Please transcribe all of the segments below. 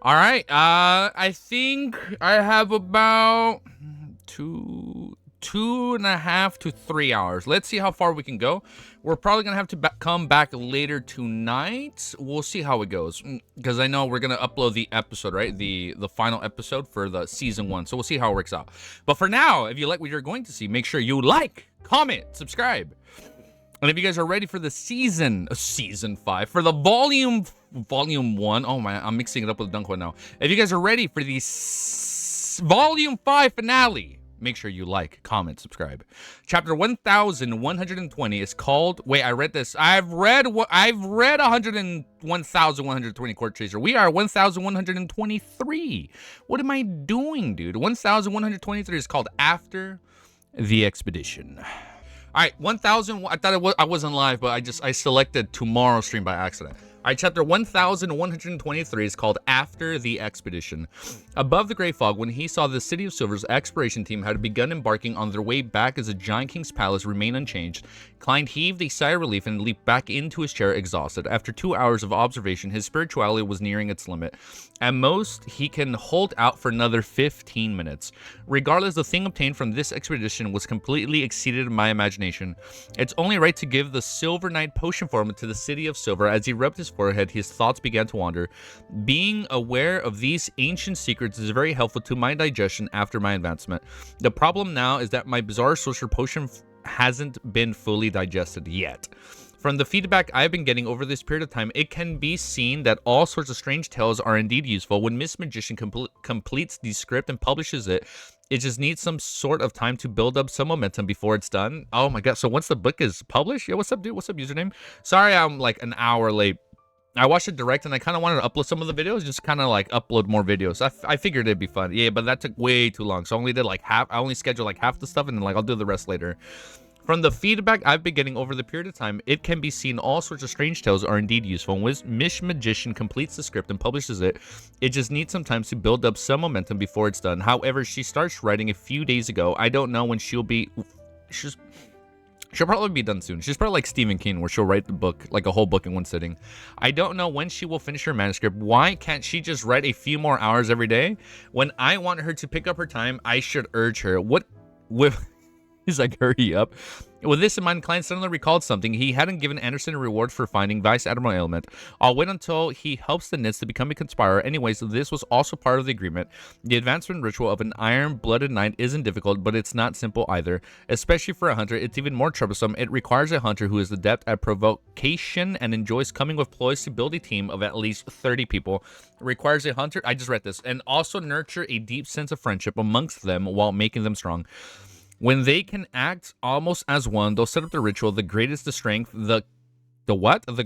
All right. I think I have about two and a half to 3 hours. Let's see how far we can go. We're probably gonna have to come back later tonight. We'll see how it goes, because I know we're gonna upload the episode, right? The final episode for the season 1. So we'll see how it works out. But for now, if you like what you're going to see, make sure you like, comment, subscribe. And if you guys are ready for the season 5, for the volume 1, oh my, I'm mixing it up with Dunkwa now. If you guys are ready for the volume 5 finale, make sure you like, comment, subscribe. Chapter 1120 is called, wait, I read this. I've read 1120 Court Chaser. We are 1123. What am I doing, dude? 1123 is called After the Expedition. All right, 1000. I thought I wasn't live, but I selected tomorrow's stream by accident. All right, chapter 1123 is called After the Expedition. Above the gray fog, when he saw the City of Silver's exploration team had begun embarking on their way back as the Giant King's palace remained unchanged, Klein heaved a sigh of relief and leaped back into his chair exhausted. After 2 hours of observation, his spirituality was nearing its limit. At most, he can hold out for another 15 minutes. Regardless, the thing obtained from this expedition was completely exceeded my imagination. It's only right to give the Silver Knight potion formula to the City of Silver. As he rubbed his forehead, his thoughts began to wander. Being aware of these ancient secrets is very helpful to my digestion after my advancement. The problem now is that my bizarre sorcerer potion hasn't been fully digested yet. From the feedback I've been getting over this period of time, it can be seen that all sorts of strange tales are indeed useful. When Miss Magician completes the script and publishes it, it just needs some sort of time to build up some momentum before it's done. Oh my god, so once the book is published? Yeah, what's up, dude? What's up, username? Sorry, I'm like an hour late. I watched it direct and I kind of wanted to upload some of the videos, just kind of like upload more videos. I figured it'd be fun. Yeah, but that took way too long. So I only did like half. I only scheduled like half the stuff and then like I'll do the rest later. From the feedback I've been getting over the period of time, it can be seen all sorts of strange tales are indeed useful. When Miss Magician completes the script and publishes it, it just needs some time to build up some momentum before it's done. However, she starts writing a few days ago. I don't know when she'll be... She'll probably be done soon. She's probably like Stephen King, where she'll write the book, like a whole book in one sitting. I don't know when she will finish her manuscript. Why can't she just write a few more hours every day? When I want her to pick up her time, I should urge her. What... He's like, hurry up. With this in mind, Klein suddenly recalled something. He hadn't given Anderson a reward for finding Vice Admiral Ailment. I'll wait until he helps the Nits to become a conspirer. Anyways, this was also part of the agreement. The advancement ritual of an iron-blooded knight isn't difficult, but it's not simple either. Especially for a hunter, it's even more troublesome. It requires a hunter who is adept at provocation and enjoys coming with ploys to build a team of at least 30 people. It requires a hunter, I just read this, and also nurture a deep sense of friendship amongst them while making them strong. When they can act almost as one, they'll set up the ritual. The greatest the strength, the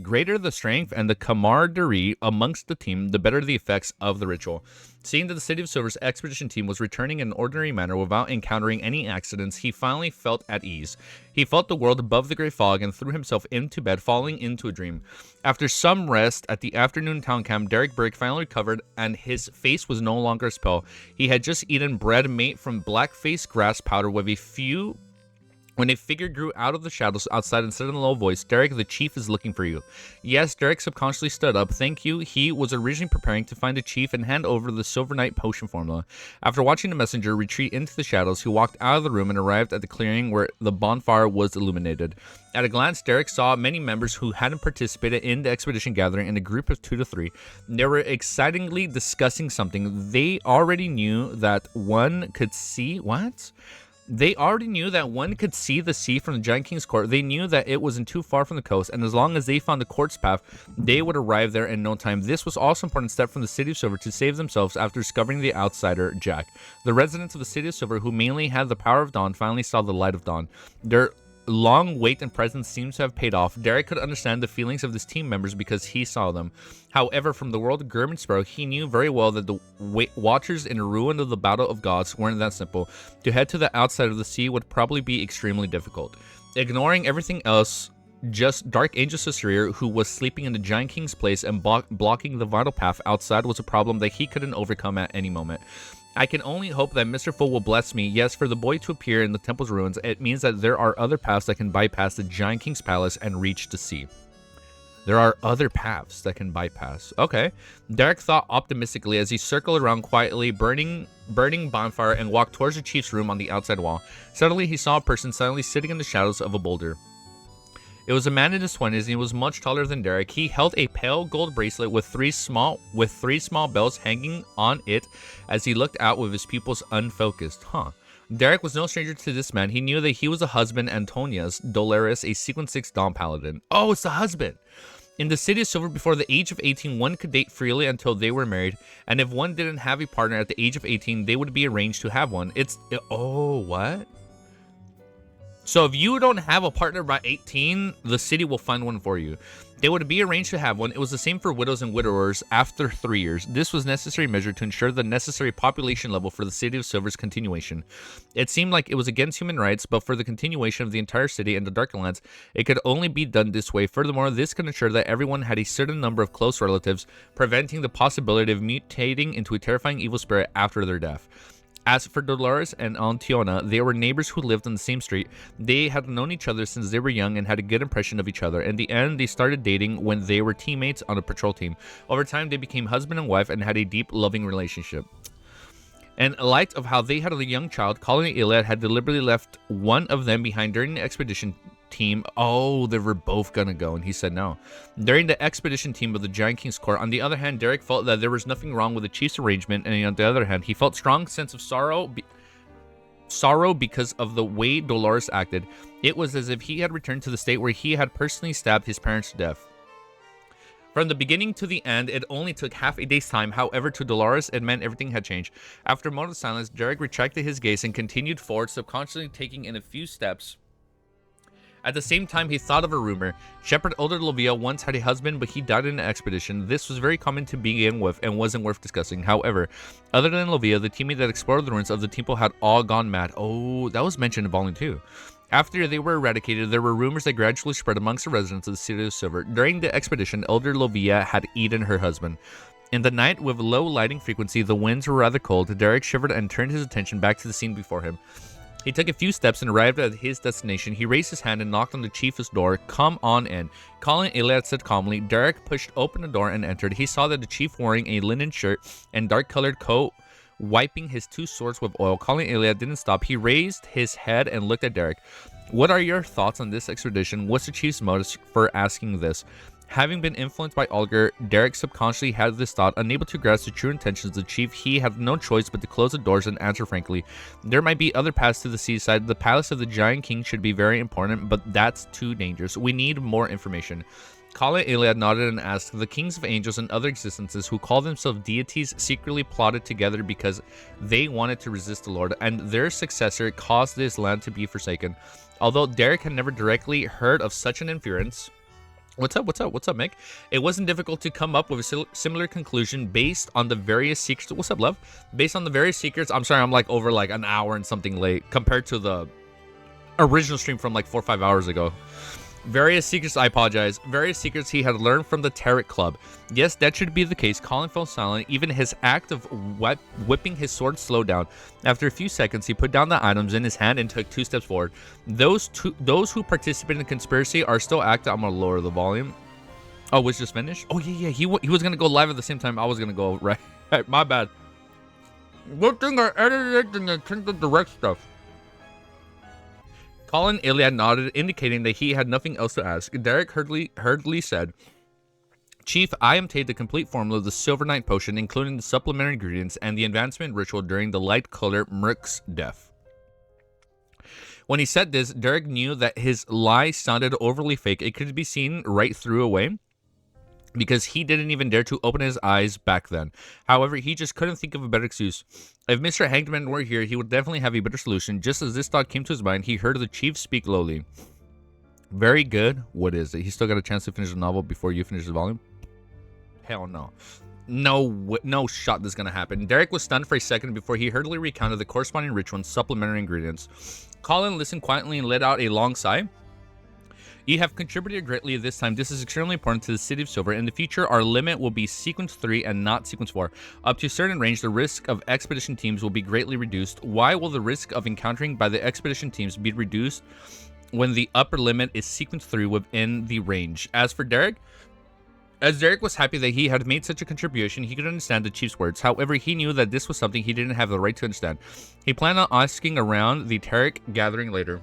greater the strength and the camaraderie amongst the team, the better the effects of the ritual. Seeing that the City of Silver's expedition team was returning in an ordinary manner without encountering any accidents, he finally felt at ease. He felt the world above the gray fog and threw himself into bed, falling into a dream. After some rest at the afternoon town camp, Derek Burke finally recovered, and his face was no longer as pale. He had just eaten bread made from black-faced grass powder with a few... When a figure grew out of the shadows outside and said in a low voice, "Derek, the chief is looking for you." Yes, Derek subconsciously stood up. Thank you. He was originally preparing to find the chief and hand over the Silver Knight potion formula. After watching the messenger retreat into the shadows, he walked out of the room and arrived at the clearing where the bonfire was illuminated. At a glance, Derek saw many members who hadn't participated in the expedition gathering in a group of 2 to 3. They were excitingly discussing something. They already knew that one could see... What? They already knew that one could see the sea from the Giant King's court. They knew that it wasn't too far from the coast, and as long as they found the court's path, they would arrive there in no time. This was also an important step from the City of Silver to save themselves after discovering the outsider, Jack. The residents of the City of Silver, who mainly had the power of dawn, finally saw the light of dawn. Their long wait and presence seems to have paid off. Derek could understand the feelings of his team members because he saw them. However, from the world of Gurm and Sparrow, he knew very well that the watchers in the ruin of the Battle of Gods weren't that simple. To head to the outside of the sea would probably be extremely difficult. Ignoring everything else, just Dark Angel Sefirah, who was sleeping in the Giant King's place and blocking the vital path outside, was a problem that he couldn't overcome at any moment. I can only hope that Mr. Full will bless me. Yes, for the boy to appear in the temple's ruins, it means that there are other paths that can bypass the Giant King's palace and reach the sea. There are other paths that can bypass. Okay. Derek thought optimistically as he circled around quietly, burning bonfire, and walked towards the chief's room on the outside wall. Suddenly, he saw a person silently sitting in the shadows of a boulder. It was a man in his 20s, and he was much taller than Derek. He held a pale gold bracelet with three small bells hanging on it as he looked out with his pupils unfocused. Derek was no stranger to this man. He knew that he was the husband Antonia's, Dolores, a Sequence 6 Dawn Paladin. Oh, it's the husband! In the City of Silver, before the age of 18, one could date freely until they were married, and if one didn't have a partner at the age of 18, they would be arranged to have one. Oh, what? So if you don't have a partner by 18, the city will find one for you. They would be arranged to have one. It was the same for widows and widowers after 3 years. This was a necessary measure to ensure the necessary population level for the City of Silver's continuation. It seemed like it was against human rights, but for the continuation of the entire city and the Darklands, it could only be done this way. Furthermore, this could ensure that everyone had a certain number of close relatives, preventing the possibility of mutating into a terrifying evil spirit after their death. As for Dolores and Antiona, they were neighbors who lived on the same street. They had known each other since they were young and had a good impression of each other. In the end, they started dating when they were teammates on a patrol team. Over time, they became husband and wife and had a deep, loving relationship. In light of how they had a young child, Colin and Iliad had deliberately left one of them behind during the expedition team. Oh, they were both gonna go, and he said no. During the expedition team of the Giant King's court, on the other hand, Derek felt that there was nothing wrong with the chief's arrangement, and on the other hand, he felt strong sense of sorrow because of the way Dolores acted. It was as if he had returned to the state where he had personally stabbed his parents to death. From the beginning to the end, it only took half a day's time. However, to Dolores, it meant everything had changed. After a moment of silence, Derek retracted his gaze and continued forward, subconsciously taking in a few steps. At the same time, he thought of a rumor. Shepherd Elder Lovia once had a husband, but he died in an expedition. This was very common to begin with and wasn't worth discussing. However, other than Lovia, the teammate that explored the ruins of the temple had all gone mad. Oh, that was mentioned in Volume 2. After they were eradicated, there were rumors that gradually spread amongst the residents of the City of Silver. During the expedition, Elder Lovia had eaten her husband. In the night, with low lighting frequency, the winds were rather cold. Derek shivered and turned his attention back to the scene before him. He took a few steps and arrived at his destination. He raised his hand and knocked on the chief's door. "Come on in." Colin Iliad said calmly. Derek pushed open the door and entered. He saw that the chief wearing a linen shirt and dark-colored coat, wiping his two swords with oil. Colin Iliad didn't stop. He raised his head and looked at Derek. "What are your thoughts on this expedition? What's the chief's motives for asking this?" Having been influenced by Olger, Derek subconsciously had this thought. Unable to grasp the true intentions of the chief, he had no choice but to close the doors and answer frankly. There might be other paths to the seaside. The palace of the Giant King should be very important, but that's too dangerous. We need more information. Colin Iliad nodded and asked, "The kings of angels and other existences who call themselves deities secretly plotted together because they wanted to resist the Lord, and their successor caused this land to be forsaken." Although Derek had never directly heard of such an inference, What's up, Mick? It wasn't difficult to come up with a similar conclusion based on the various secrets. What's up, love? Based on the various secrets. I'm sorry, I'm like over like an hour and something late compared to the original stream from like 4 or 5 hours ago. Various secrets, I apologize. Various secrets he had learned from the Tarot Club. Yes, that should be the case. Colin fell silent. Even his act of whipping his sword slowed down. After a few seconds, he put down the items in his hand and took 2 steps forward. Those who participated in the conspiracy are still active. I'm gonna lower the volume. Oh, was just finished? Oh yeah. He was gonna go live at the same time I was gonna go. Right. My bad. Good thing I edited it and then turned the direct stuff. Colin Iliad nodded, indicating that he had nothing else to ask. Derek hurriedly said, "Chief, I obtained the complete formula of the Silver Knight potion, including the supplementary ingredients and the advancement ritual during the light color Merc's death." When he said this, Derek knew that his lie sounded overly fake. It could be seen right through away, because he didn't even dare to open his eyes back then. However, he just couldn't think of a better excuse. If Mr. Hangman were here, he would definitely have a better solution. Just as this thought came to his mind, he heard the chief speak lowly. "Very good. What is it? He still got a chance to finish the novel before you finish the volume?" Hell no. No shot this is gonna happen. Derek was stunned for a second before he hurriedly recounted the corresponding ritual and supplementary ingredients. Colin listened quietly and let out a long sigh. "You have contributed greatly this time. This is extremely important to the City of Silver. In the future, our limit will be Sequence 3 and not Sequence 4. Up to a certain range, the risk of expedition teams will be greatly reduced. Why will the risk of encountering by the expedition teams be reduced when the upper limit is Sequence 3 within the range?" As for Derek, As Derek was happy that he had made such a contribution, he could understand the chief's words. However, he knew that this was something he didn't have the right to understand. He planned on asking around the Tarek gathering later.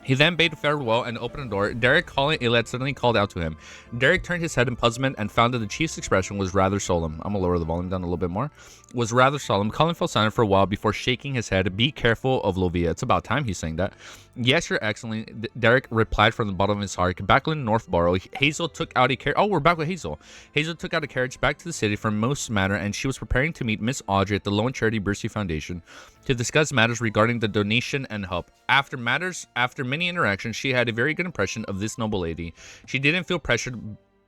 He then bade farewell and opened the door. Derek, calling Ilad, suddenly called out to him. Derek turned his head in puzzlement and found that the chief's expression was rather solemn. I'm gonna lower the volume down a little bit more. Was rather solemn. Colin fell silent for a while before shaking his head. Be careful of Lovia. It's about time he's saying that. Yes, Your Excellency, Derek replied from the bottom of his heart. Backland Northborough. Hazel took out a carriage. Oh, we're back with Hazel. Hazel took out a carriage back to the city from Most Manor, and she was preparing to meet Miss Audrey at the Lone Charity Bursey Foundation to discuss matters regarding the donation and help. After many interactions, she had a very good impression of this noble lady. She didn't feel pressured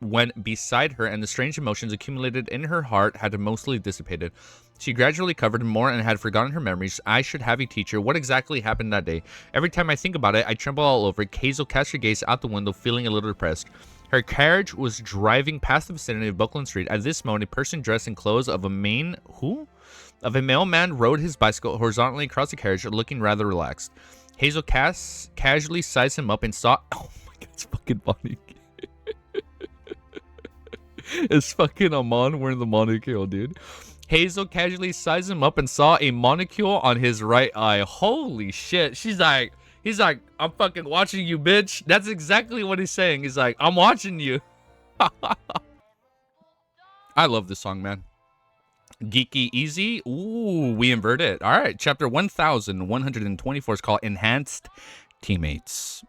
when beside her, and the strange emotions accumulated in her heart had mostly dissipated. She gradually recovered more and had forgotten her memories. I should have a teacher. What exactly happened that day? Every time I think about it, I tremble all over. Hazel cast her gaze out the window, feeling a little depressed. Her carriage was driving past the vicinity of Buckland Street. At this moment, a person dressed in clothes of a mailman rode his bicycle horizontally across the carriage, looking rather relaxed. Hazel casually sized him up and saw... Oh my god, it's fucking funny. It's fucking Amon wearing the monocle, dude. Hazel casually sized him up and saw a monocle on his right eye. Holy shit. He's like, I'm fucking watching you, bitch. That's exactly what he's saying. He's like, I'm watching you. I love this song, man. Geeky Easy. Ooh, we invert it. All right, chapter 1124 is called Enhanced Teammates.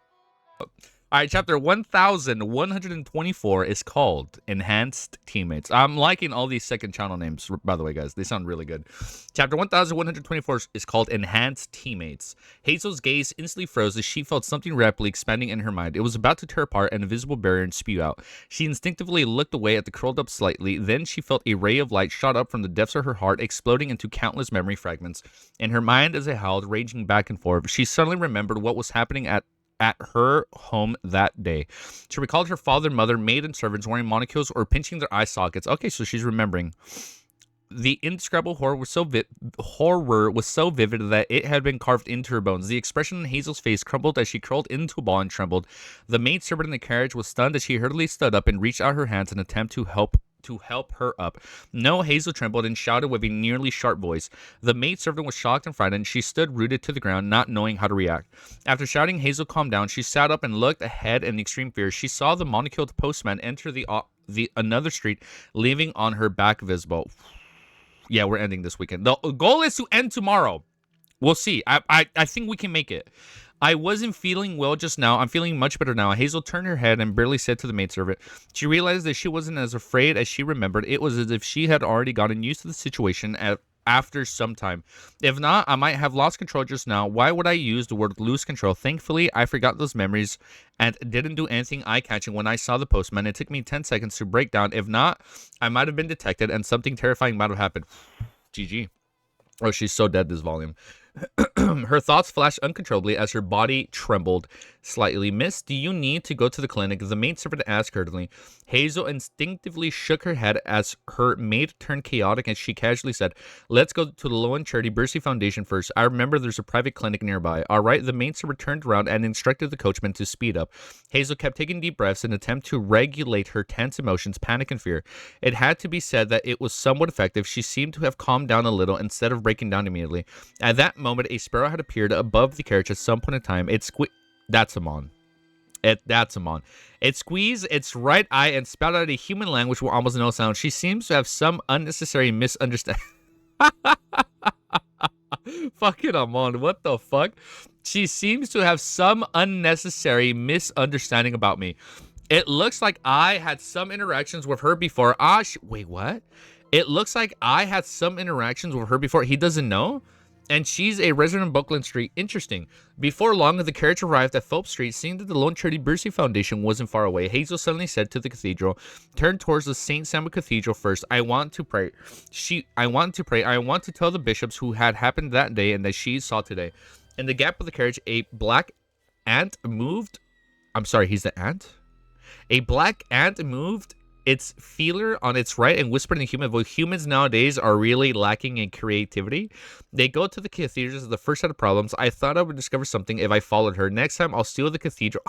All right, chapter 1124 is called Enhanced Teammates. I'm liking all these second channel names, by the way, guys. They sound really good. Chapter 1124 is called Enhanced Teammates. Hazel's gaze instantly froze as she felt something rapidly expanding in her mind. It was about to tear apart an invisible barrier and spew out. She instinctively looked away at the curled up slightly. Then she felt a ray of light shot up from the depths of her heart, exploding into countless memory fragments. In her mind, as it howled, raging back and forth, she suddenly remembered what was happening at her home that day. She recalled her father, mother, maid, and servants wearing monocles or pinching their eye sockets. Okay, so she's remembering. The indescribable horror was so vivid that it had been carved into her bones. The expression on Hazel's face crumbled as she curled into a ball and trembled. The maid servant in the carriage was stunned as she hurriedly stood up and reached out her hands in an attempt to help her up. No, Hazel trembled and shouted with a nearly sharp voice. The maidservant was shocked and frightened. She stood rooted to the ground, not knowing how to react. After shouting, Hazel calmed down. She sat up and looked ahead in extreme fear. She saw the monocled postman enter the another street, leaving on her back visible. Yeah, we're ending this weekend. The goal is to end tomorrow. We'll see. I think we can make it. I wasn't feeling well just now. I'm feeling much better now. Hazel turned her head and barely said to the maidservant. She realized that she wasn't as afraid as she remembered. It was as if she had already gotten used to the situation after some time. If not, I might have lost control just now. Why would I use the word lose control? Thankfully, I forgot those memories and didn't do anything eye-catching when I saw the postman. It took me 10 seconds to break down. If not, I might have been detected and something terrifying might have happened. GG. Oh, she's so dead this volume. Her thoughts flashed uncontrollably as her body trembled slightly. Miss, do you need to go to the clinic? The maidservant asked hurriedly. Hazel instinctively shook her head as her maid turned chaotic and she casually said, let's go to the Lone Charity Bursey Foundation first. I remember there's a private clinic nearby. All right, the maidservant turned around and instructed the coachman to speed up. Hazel kept taking deep breaths in an attempt to regulate her tense emotions, panic, and fear. It had to be said that it was somewhat effective. She seemed to have calmed down a little instead of breaking down immediately. At that moment, a sparrow had appeared above the carriage at some point in time. That's Amon. That's Amon. It squeezed its right eye and spat out a human language with almost no sound. She seems to have some unnecessary misunderstanding. Fucking Amon, what the fuck? She seems to have some unnecessary misunderstanding about me. It looks like I had some interactions with her before. Wait, what? It looks like I had some interactions with her before. He doesn't know? And she's a resident of Buckland Street. Interesting. Before long, the carriage arrived at Phelps Street. Seeing that the Lone Charity Bursey Foundation wasn't far away, Hazel suddenly said to the cathedral, turn towards the St. Samuel Cathedral first. I want to pray. I want to tell the bishops who had happened that day and that she saw today. In the gap of the carriage, a black ant moved. I'm sorry, he's the ant? A black ant moved its feeler on its right and whispered in a human voice. Humans nowadays are really lacking in creativity. They go to the cathedrals as the first set of problems. I thought I would discover something if I followed her. Next time, I'll steal the cathedral.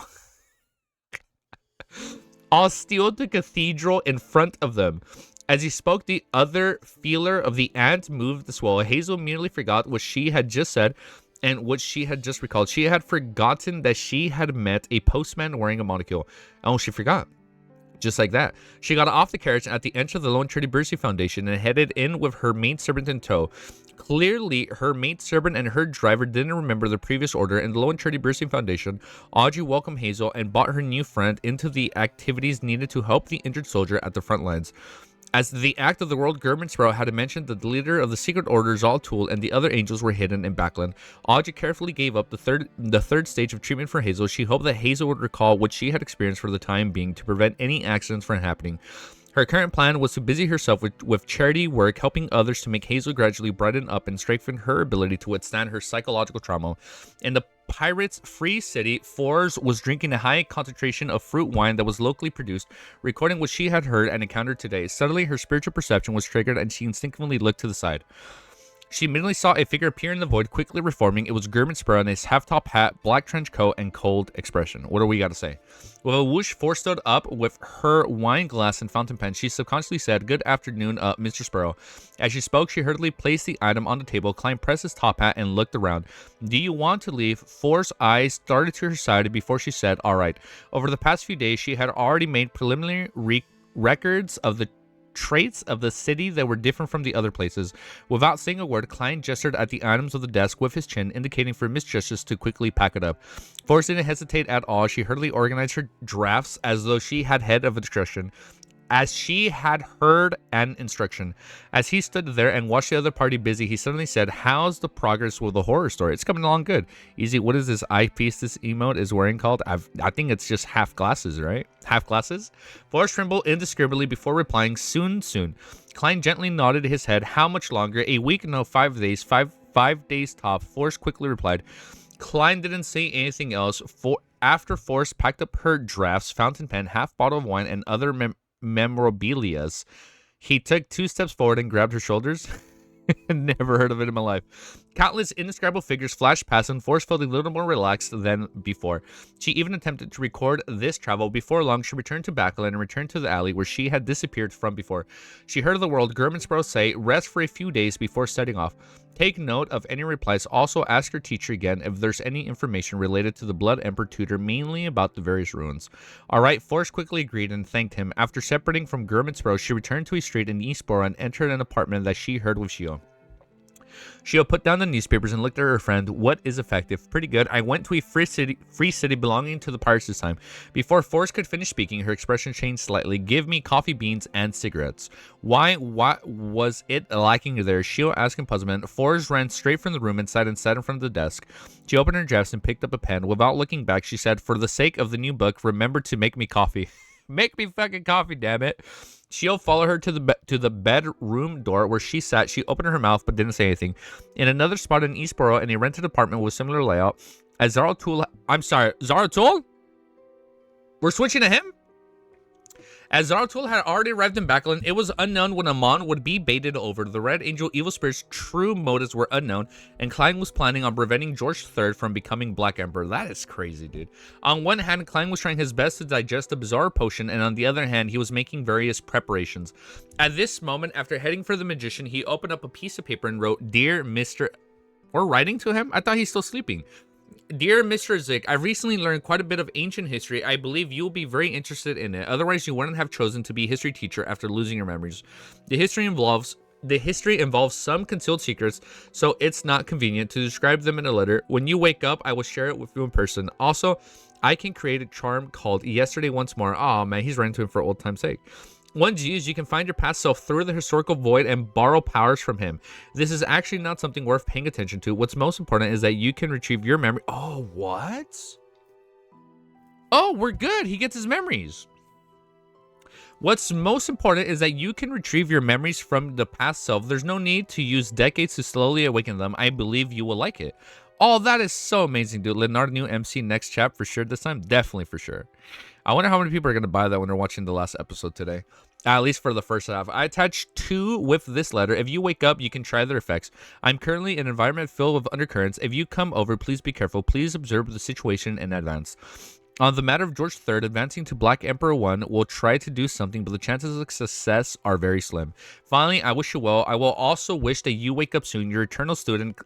I'll steal the cathedral in front of them. As he spoke, the other feeler of the ant moved as well. Hazel immediately forgot what she had just said and what she had just recalled. She had forgotten that she had met a postman wearing a monocle. Oh, she forgot. Just like that. She got off the carriage at the entrance of the Lone Charity Bursey Foundation and headed in with her maidservant in tow. Clearly, her maidservant and her driver didn't remember the previous order, and the Lone Charity Bursey Foundation, Audrey welcomed Hazel and brought her new friend into the activities needed to help the injured soldier at the front lines. As the act of the world, German Sprout had mentioned that the leader of the secret order, Zaltul, and the other angels were hidden in Backland. Audrey carefully gave up the third stage of treatment for Hazel. She hoped that Hazel would recall what she had experienced for the time being to prevent any accidents from happening. Her current plan was to busy herself with charity work, helping others to make Hazel gradually brighten up and strengthen her ability to withstand her psychological trauma. In the Pirates' Free City, Forbes was drinking a high concentration of fruit wine that was locally produced, recording what she had heard and encountered today. Suddenly, her spiritual perception was triggered and she instinctively looked to the side. She immediately saw a figure appear in the void, quickly reforming. It was German Sprout in his half-top hat, black trench coat, and cold expression. What do we got to say? With a whoosh, Force stood up with her wine glass and fountain pen. She subconsciously said, "Good afternoon, Mr. Sparrow." As she spoke, she hurriedly placed the item on the table. Klein pressed his top hat and looked around. "Do you want to leave?" Force's eyes started to her side before she said, "All right." Over the past few days, she had already made preliminary records of the traits of the city that were different from the other places. Without saying a word, Klein gestured at the items of the desk with his chin, indicating for Miss Justice to quickly pack it up. Force didn't hesitate at all. She hurriedly organized her drafts as though she had head of a discussion. As she had heard an instruction. As he stood there and watched the other party busy, he suddenly said, "How's the progress with the horror story?" "It's coming along good." "Easy, what is this eyepiece this emote is wearing called?" I think it's just half glasses, right? Half glasses? Forrest trembled indescribably before replying, "Soon, soon." Klein gently nodded his head. "How much longer?" "A week? No, 5 days. Five days top." Forrest quickly replied. Klein didn't say anything else. After Forrest packed up her drafts, fountain pen, half bottle of wine, and other memorabilias, he took 2 steps forward and grabbed her shoulders. Never heard of it in my life. Countless indescribable figures flashed past and Force felt a little more relaxed than before. She even attempted to record this travel. Before long, she returned to Backland and returned to the alley where she had disappeared from before. She heard of the world German Sprout say, "Rest for a few days before setting off. Take note of any replies. Also ask your teacher again if there's any information related to the Blood Emperor tutor, mainly about the various ruins." Alright, Force quickly agreed and thanked him. After separating from German Sprout, she returned to a street in East Borough and entered an apartment that she heard with Shio. Shio put down the newspapers and looked at her friend. "What is effective?" "Pretty good. I went to a free city belonging to the pirates this time." Before Forrest could finish speaking, her expression changed slightly. "Give me coffee beans and cigarettes." Why? What was it lacking there? Shio asked in puzzlement. Forrest ran straight from the room inside and sat in front of the desk. She opened her drafts and picked up a pen. Without looking back, she said, "For the sake of the new book, remember to make me coffee." Make me fucking coffee, damn it. Shio followed her to the bedroom door where she sat. She opened her mouth but didn't say anything. In another spot in East Borough, in a rented apartment with similar layout, as Zaratul... I'm sorry, Zaratul? We're switching to him? As Zaratul had already arrived in Backland, it was unknown when Amon would be baited over. The Red Angel Evil Spirit's true motives were unknown, and Klein was planning on preventing George III from becoming Black Emperor. That is crazy, dude. On one hand, Klein was trying his best to digest the bizarre potion, and on the other hand, he was making various preparations. At this moment, after heading for the magician, he opened up a piece of paper and wrote, "Dear Mr." Or writing to him? I thought he's still sleeping. "Dear Mr. Zik, I've recently learned quite a bit of ancient history. I believe you'll be very interested in it. Otherwise, you wouldn't have chosen to be a history teacher after losing your memories. The history involves some concealed secrets, so it's not convenient to describe them in a letter. When you wake up, I will share it with you in person. Also, I can create a charm called Yesterday Once More." Oh man, he's running to him for old time's sake. "Once used, you can find your past self through the historical void and borrow powers from him. This is actually not something worth paying attention to. What's most important is that you can retrieve your memory." Oh, what? Oh, we're good. He gets his memories. "What's most important is that you can retrieve your memories from the past self. There's no need to use decades to slowly awaken them. I believe you will like it." Oh, that is so amazing, dude. Leonardo, new MC, next chap for sure this time. Definitely for sure. I wonder how many people are going to buy that when they're watching the last episode today. At least for the first half. I attached 2 with this letter. If you wake up, you can try their effects. I'm currently in an environment filled with undercurrents. If you come over, please be careful. Please observe the situation in advance. On the matter of George III advancing to Black Emperor 1, will try to do something, but the chances of success are very slim. Finally, I wish you well. I will also wish that you wake up soon. Your eternal student...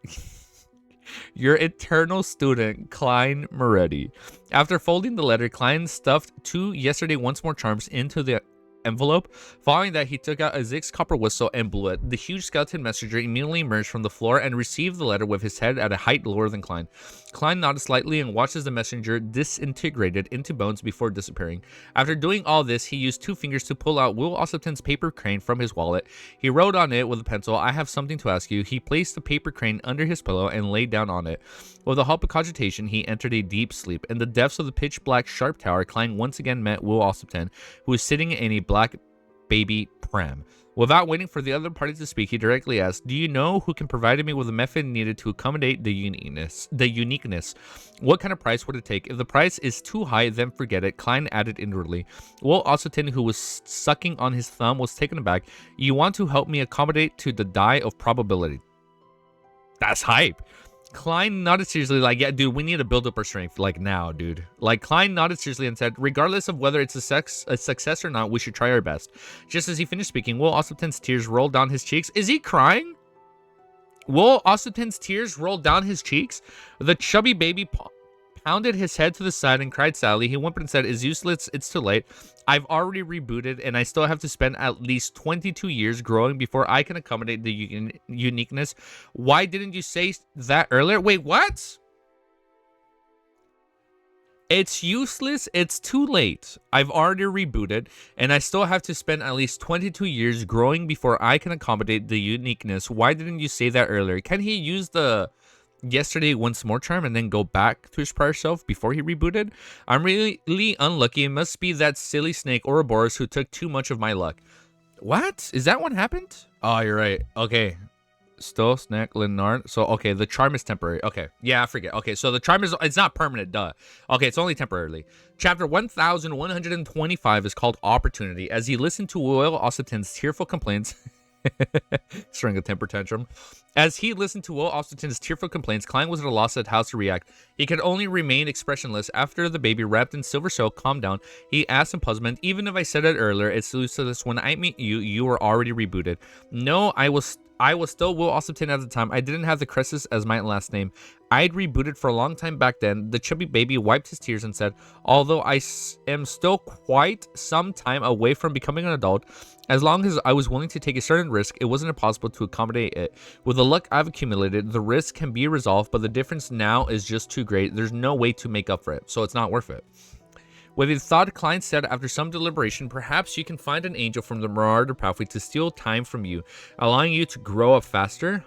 Your eternal student, Klein Moretti. After folding the letter, Klein stuffed 2 yesterday once more charms into the envelope. Following that, he took out a Zig's copper whistle and blew it. The huge skeleton messenger immediately emerged from the floor and received the letter with his head at a height lower than Klein. Klein nodded slightly and watched as the messenger disintegrated into bones before disappearing. After doing all this, he used 2 fingers to pull out Will Ossipton's paper crane from his wallet. He wrote on it with a pencil, "I have something to ask you." He placed the paper crane under his pillow and lay down on it. With the help of cogitation, he entered a deep sleep. In the depths of the pitch-black sharp tower, Klein once again met Will Ossipton, who was sitting in a black baby pram. Without waiting for the other party to speak, he directly asked, "Do you know who can provide me with a method needed to accommodate the uniqueness? What kind of price would it take? If the price is too high, then forget it," Klein added inwardly. Will Ossipton, who was sucking on his thumb, was taken aback. "You want to help me accommodate to the die of probability." That's hype. Klein nodded seriously, like, "Yeah, dude, we need to build up our strength, like, now, dude." Like, Klein nodded seriously and said, "Regardless of whether it's a success or not, we should try our best." Just as he finished speaking, Will Ossipton's tears rolled down his cheeks. Is he crying? Will Ossipton's tears rolled down his cheeks? The chubby baby pounded his head to the side and cried sadly. He whimpered and said, "It's useless, it's too late. I've already rebooted, and I still have to spend at least 22 years growing before I can accommodate the uniqueness. Why didn't you say that earlier?" Wait, what? It's useless, it's too late. I've already rebooted, and I still have to spend at least 22 years growing before I can accommodate the uniqueness. Why didn't you say that earlier? Can he use the yesterday once more charm and then go back to his prior self before he rebooted? I'm really unlucky. It must be that silly snake Ouroboros who took too much of my luck. What? Is that what happened? Oh, you're right. Okay. Still snack Leonard. So, okay, the charm is temporary. Okay. Yeah, I forget. Okay, so the charm is, it's not permanent, duh. Okay, it's only temporarily. Chapter 1125 is called Opportunity. As he listened to Will Ossipton's tearful complaints... Throwing a temper tantrum. As he listened to Will Ossipton's tearful complaints, Klein was at a loss at how to react. He could only remain expressionless. After the baby, wrapped in silver silk, calmed down, he asked in puzzlement, "Even if I said it earlier, it's useless. When I meet you, you were already rebooted." "No, I was still Will Ossipton at the time. I didn't have the Cressus as my last name. I'd rebooted for a long time back then." The chubby baby wiped his tears and said, "Although I am still quite some time away from becoming an adult, as long as I was willing to take a certain risk, it wasn't impossible to accommodate it. With the luck I've accumulated, the risk can be resolved, but the difference now is just too great. There's no way to make up for it, so it's not worth it." With a thought, Klein said after some deliberation, "Perhaps you can find an angel from the Marauder pathway to steal time from you, allowing you to grow up faster."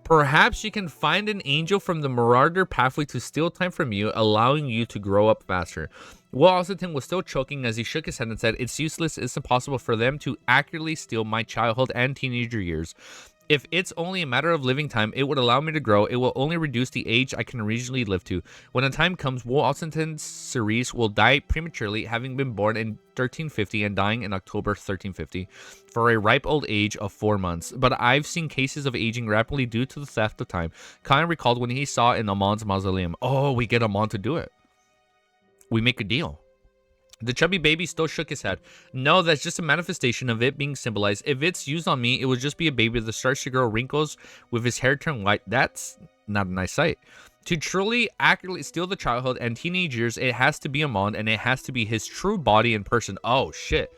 Perhaps you can find an angel from the Marauder pathway to steal time from you, allowing you to grow up faster. Will Ossipton was still choking as he shook his head and said, "It's useless. It's impossible for them to accurately steal my childhood and teenager years. If it's only a matter of living time, it would allow me to grow. It will only reduce the age I can reasonably live to. When the time comes, Will Ossipton Cerise will die prematurely, having been born in 1350 and dying in October 1350, for a ripe old age of 4 months. But I've seen cases of aging rapidly due to the theft of time." Klein recalled when he saw in Amon's mausoleum. Oh, we get Amon to do it. We make a deal. The chubby baby still shook his head. "No, that's just a manifestation of it being symbolized. If it's used on me, it would just be a baby that starts to grow wrinkles with his hair turned white. That's not a nice sight. To truly accurately steal the childhood and teenage years, it has to be Amon, and it has to be his true body in person." Oh, shit.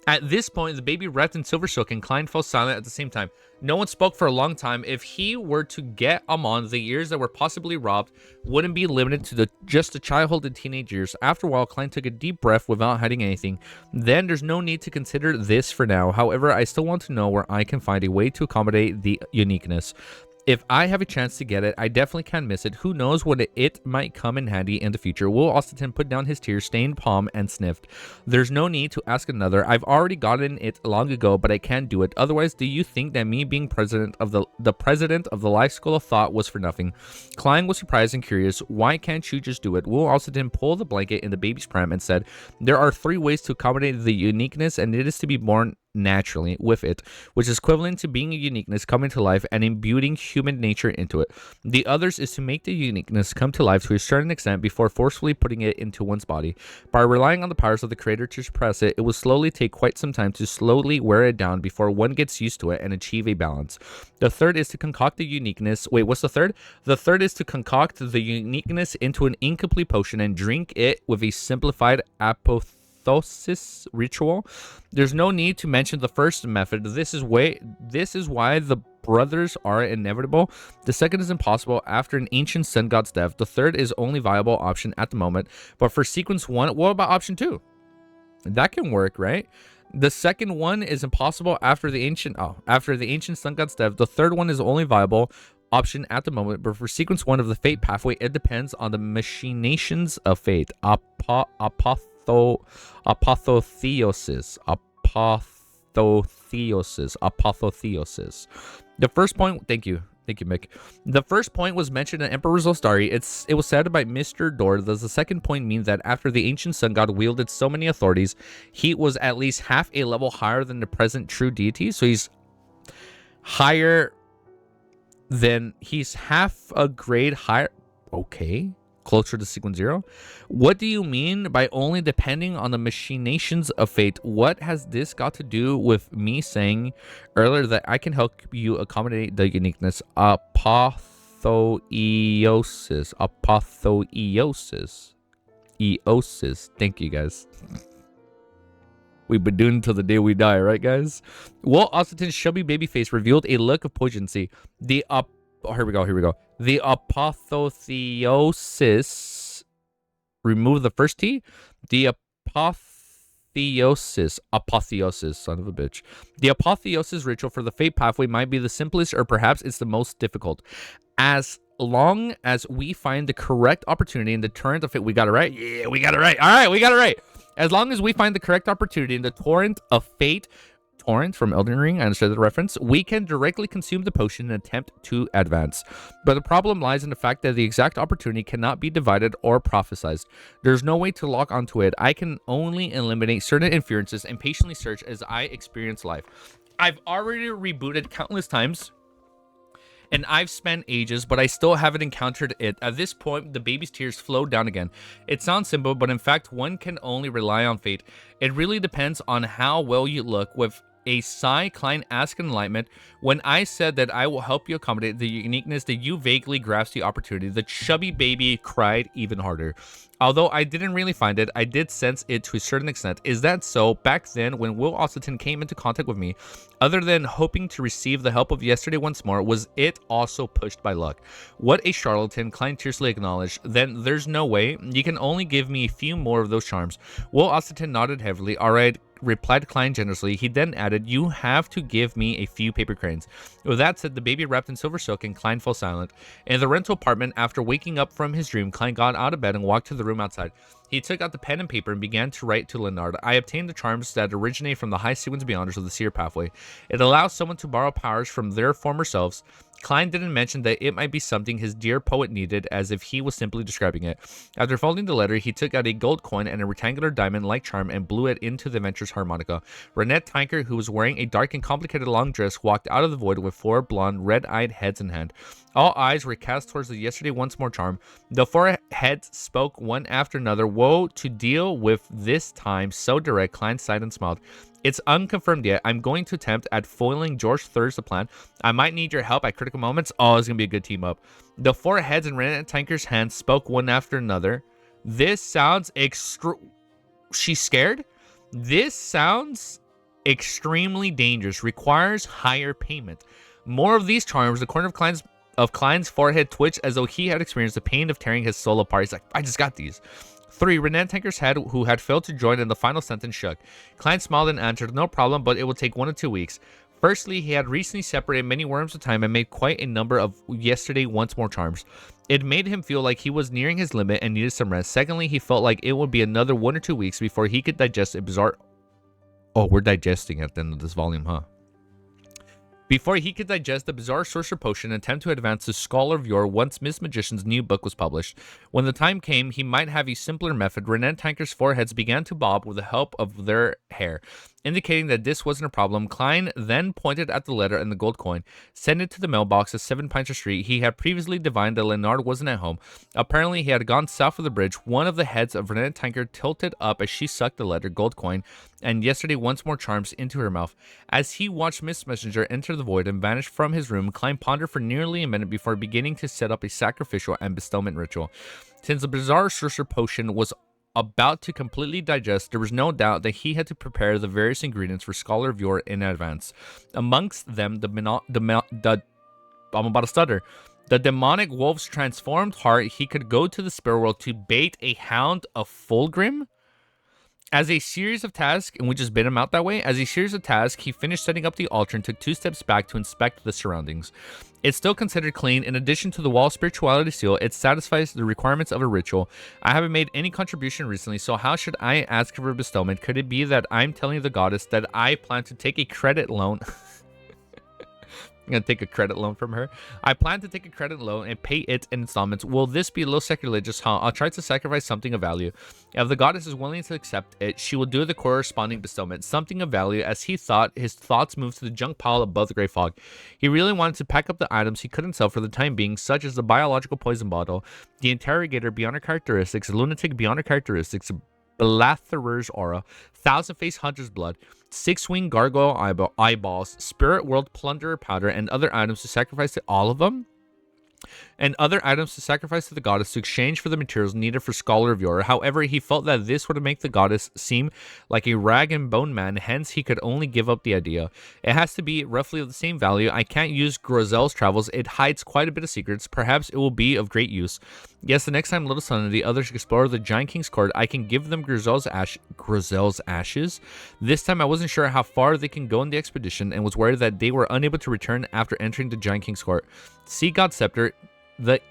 At this point, the baby wrapped in silver silk and Klein fell silent at the same time. No one spoke for a long time. If he were to get Amon, the years that were possibly robbed wouldn't be limited to just the childhood and teenage years. After a while, Klein took a deep breath without hiding anything. "Then there's no need to consider this for now. However, I still want to know where I can find a way to accommodate the uniqueness. If I have a chance to get it, I definitely can't miss it. Who knows when it might come in handy in the future." Will Ossipton put down his tear-stained palm and sniffed. "There's no need to ask another. I've already gotten it long ago, but I can't do it. Otherwise, do you think that me being president of the president of the Life School of Thought was for nothing?" Klein was surprised and curious. "Why can't you just do it?" Will Ossipton pulled the blanket in the baby's pram and said, "There are 3 ways to accommodate the uniqueness, and it is to be born naturally with it, which is equivalent to being a uniqueness coming to life and imbuing human nature into it. The others is to make the uniqueness come to life to a certain extent before forcefully putting it into one's body. By relying on the powers of the creator to suppress it, it will slowly take quite some time to slowly wear it down before one gets used to it and achieve a balance. The third is to concoct the uniqueness. Wait, what's the third? The third is to concoct the uniqueness into an incomplete potion and drink it with a simplified apoptosis ritual. There's no need to mention the first method. This is why the brothers are inevitable. The second is impossible after an ancient sun god's death. The third is only viable option at the moment. But for sequence 1, what about option 2? That can work, right? The second one is impossible after the ancient sun god's death. The third one is only viable option at the moment, but for sequence 1 of the fate pathway, it depends on the machinations of fate. Apotheosis. The first point, thank you, Mick. The first point was mentioned in Emperor's Story. It was said by Mr. Dor. Does the second point mean that after the ancient sun god wielded so many authorities, he was at least half a level higher than the present true deity? So he's higher than, he's half a grade higher. Okay. Closer to sequence 0. What do you mean by only depending on the machinations of fate? What has this got to do with me saying earlier that I can help you accommodate the uniqueness? Eosis. Thank you, guys. We've been doing until the day we die, right, guys? Walt Austin's chubby baby face revealed a look of poignancy. Here we go. The apotheosis. Remove the first T. The apotheosis, son of a bitch. The apotheosis ritual for the fate pathway might be the simplest, or perhaps it's the most difficult. As long as we find the correct opportunity in the torrent of fate, we got it right? Yeah, we got it right. All right, we got it right. As long as we find the correct opportunity in the torrent of fate, torrent from Elden Ring, I understand the reference, we can directly consume the potion and attempt to advance. But the problem lies in the fact that the exact opportunity cannot be divided or prophesized. There's no way to lock onto it. I can only eliminate certain inferences and patiently search as I experience life. I've already rebooted countless times, and I've spent ages, but I still haven't encountered it. At this point, the baby's tears flowed down again. It sounds simple, but in fact, one can only rely on fate. It really depends on how well you look. With a sigh, Klein asked enlightenment, when I said that I will help you accommodate the uniqueness that you vaguely grasped the opportunity, the chubby baby cried even harder. Although I didn't really find it, I did sense it to a certain extent. Is that so? Back then, when Will Austin came into contact with me, other than hoping to receive the help of yesterday once more, was it also pushed by luck? What a charlatan, Klein tearfully acknowledged. Then there's no way. You can only give me a few more of those charms. Will Austin nodded heavily. All right, replied Klein generously. He then added, you have to give me a few paper cranes. With that said, the baby wrapped in silver silk, and Klein fell silent. In the rental apartment, after waking up from his dream, Klein got out of bed and walked to the room outside. He took out the pen and paper and began to write to Leonard. I obtained the charms that originate from the high sequence beyonders of the seer pathway. It allows someone to borrow powers from their former selves. Klein didn't mention that it might be something his dear poet needed, as if he was simply describing it. After folding the letter, he took out a gold coin and a rectangular diamond-like charm and blew it into the adventurer's harmonica. Renette Tinker, who was wearing a dark and complicated long dress, walked out of the void with 4 blonde, red-eyed heads in hand. All eyes were cast towards the yesterday once more charm. The 4 heads spoke one after another. Woe to deal with this time so direct. Klein sighed and smiled. It's unconfirmed yet. I'm going to attempt at foiling George III's plan. I might need your help at critical moments. Oh, it's going to be a good team up. The 4 heads in Renette Tinker's hands spoke one after another. This sounds She's scared? This sounds extremely dangerous. Requires higher payment. More of these charms. The corner of Klein's forehead twitched as though he had experienced the pain of tearing his soul apart. He's like, I just got these. 3. Renette Tinker's head, who had failed to join in the final sentence, shook. Klein smiled and answered, no problem, but it will take 1 to 2 weeks. Firstly, he had recently separated many worms of time and made quite a number of yesterday once more charms. It made him feel like he was nearing his limit and needed some rest. Secondly, he felt like it would be another 1 or 2 weeks before he could digest a bizarre... Oh, we're digesting at the end of this volume, huh? Before he could digest the bizarre sorcerer potion and attempt to advance the Scholar of Yore once Miss Magician's new book was published. When the time came, he might have a simpler method. Renette Tinker's foreheads began to bob with the help of their hair. Indicating that this wasn't a problem, Klein then pointed at the letter and the gold coin, sent it to the mailbox at 7 Pinter Street. He had previously divined that Leonard wasn't at home. Apparently, he had gone south of the bridge. One of the heads of Renetta Tanker tilted up as she sucked the letter gold coin, and yesterday once more charms into her mouth. As he watched Miss Messenger enter the void and vanish from his room, Klein pondered for nearly a minute before beginning to set up a sacrificial and bestowment ritual. Since the bizarre sorcerer potion was about to completely digest, there was no doubt that he had to prepare the various ingredients for Scholar Viewer in advance. Amongst them, I'm about to stutter. The demonic wolf's transformed heart. He could go to the spirit world to bait a hound of Fulgrim. As a series of tasks, and we just bit him out that way, as a series of tasks, he finished setting up the altar and took 2 steps back to inspect the surroundings. It's still considered clean. In addition to the wall spirituality seal, it satisfies the requirements of a ritual. I haven't made any contribution recently, so how should I ask for bestowment? Could it be that I'm telling the goddess that I plan to take a credit loan? I'm going to take a credit loan from her. I plan to take a credit loan and pay it in installments. Will this be a little sacrilegious? Huh? I'll try to sacrifice something of value. If the goddess is willing to accept it, she will do the corresponding bestowment. Something of value. As he thought, his thoughts moved to the junk pile above the gray fog. He really wanted to pack up the items he couldn't sell for the time being, such as the biological poison bottle, the interrogator beyond her characteristics, lunatic beyond her characteristics, Blatherer's aura, thousand-faced hunter's blood, 6-winged gargoyle eyeballs, spirit world plunderer powder, and other items to sacrifice to all of them. And other items to sacrifice to the goddess to exchange for the materials needed for Scholar Viewer. However, he felt that this would make the goddess seem like a rag and bone man, hence he could only give up the idea. It has to be roughly of the same value. I can't use Grozel's travels. It hides quite a bit of secrets. Perhaps it will be of great use. Yes, the next time Little Son and the others explore the Giant King's court, I can give them Grozel's ashes. This time I wasn't sure how far they can go in the expedition and was worried that they were unable to return after entering the Giant King's court. Sea God Scepter, that's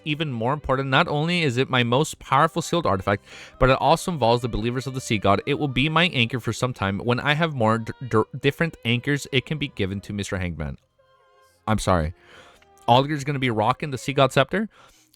even more important. Not only is it my most powerful sealed artifact, but it also involves the believers of the Sea God. It will be my anchor for some time. When I have more different anchors, it can be given to Mr. Hangman. I'm sorry. Alger's going to be rocking the Sea God Scepter.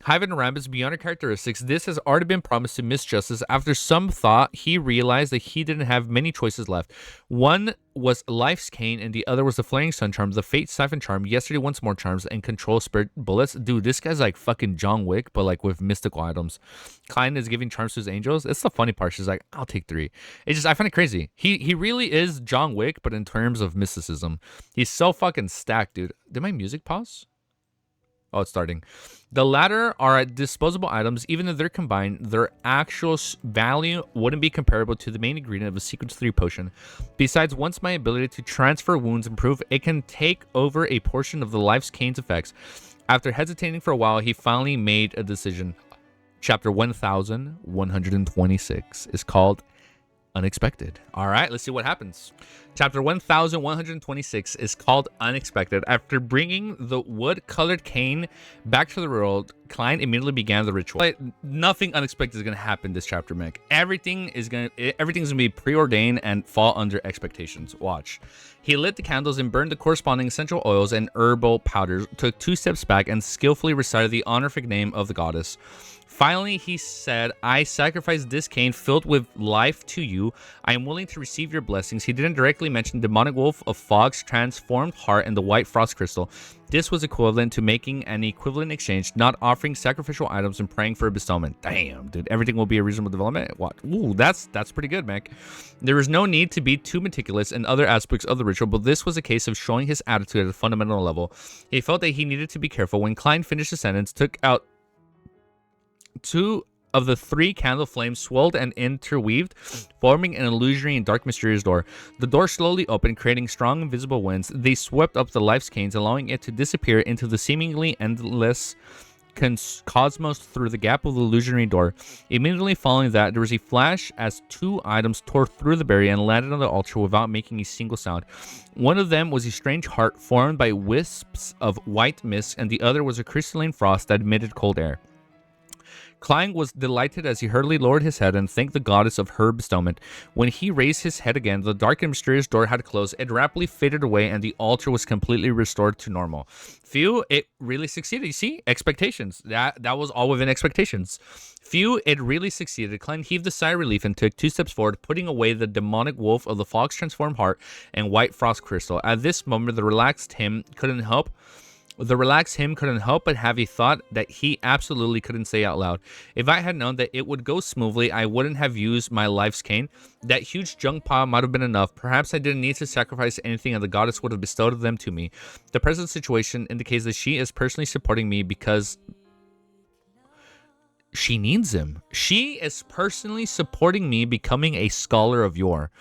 Hyven Rambus beyond her characteristics. This has already been promised to Miss Justice. After some thought, he realized that he didn't have many choices left. One was Life's Cane, and the other was the Flaring Sun Charm, the Fate Siphon Charm, Yesterday Once More Charms, and Control Spirit Bullets. Dude, this guy's like fucking John Wick, but like with mystical items. Klein is giving charms to his angels. It's the funny part. She's like, I'll take 3. It's just, I find it crazy. He really is John Wick, but in terms of mysticism. He's so fucking stacked, dude. Did my music pause? Oh, it's starting. The latter are disposable items. Even if they're combined, their actual value wouldn't be comparable to the main ingredient of a Sequence 3 potion. Besides, once my ability to transfer wounds improve, it can take over a portion of the Life's Cane's effects. After hesitating for a while, he finally made a decision. Chapter 1126 is called Unexpected. All right, let's see what happens. Chapter 1126 is called Unexpected. After bringing the wood-colored cane back to the world, Klein immediately began the ritual. Like, nothing unexpected is going to happen this chapter, Mick. Everything's going to be preordained and fall under expectations. Watch. He lit the candles and burned the corresponding essential oils and herbal powders, took 2 steps back, and skillfully recited the honorific name of the goddess. Finally, he said, I sacrifice this cane filled with life to you. I am willing to receive your blessings. He didn't directly mention Demonic Wolf of Fog's transformed heart and the White Frost Crystal. This was equivalent to making an equivalent exchange, not offering sacrificial items and praying for a bestowment. Damn, dude, everything will be a reasonable development. What? Ooh, that's pretty good, Mac. There is no need to be too meticulous in other aspects of the ritual, but this was a case of showing his attitude at a fundamental level. He felt that he needed to be careful. When Klein finished the sentence, took out 2 of the 3 candle flames, swirled and interweaved, forming an illusory and dark mysterious door. The door slowly opened, creating strong invisible winds. They swept up the Life's Canes, allowing it to disappear into the seemingly endless cosmos through the gap of the illusionary door. Immediately following that, there was a flash as 2 items tore through the barrier and landed on the altar without making a single sound. One of them was a strange heart formed by wisps of white mist, and the other was a crystalline frost that emitted cold air. Klein was delighted as he hurriedly lowered his head and thanked the goddess of her bestowment. When he raised his head again, the dark and mysterious door had closed. It rapidly faded away, and the altar was completely restored to normal. Phew, it really succeeded. You see, expectations. That was all within expectations. Phew, it really succeeded. Klein heaved a sigh of relief and took 2 steps forward, putting away the demonic wolf of the fox transformed heart and white frost crystal. At this moment, the relaxed him couldn't help but have a thought that he absolutely couldn't say out loud. If I had known that it would go smoothly, I wouldn't have used my life's cane. That huge junk pile might have been enough. Perhaps I didn't need to sacrifice anything and the goddess would have bestowed them to me. The present situation indicates that she is personally supporting me because she needs him. She is personally supporting me becoming a scholar of yore.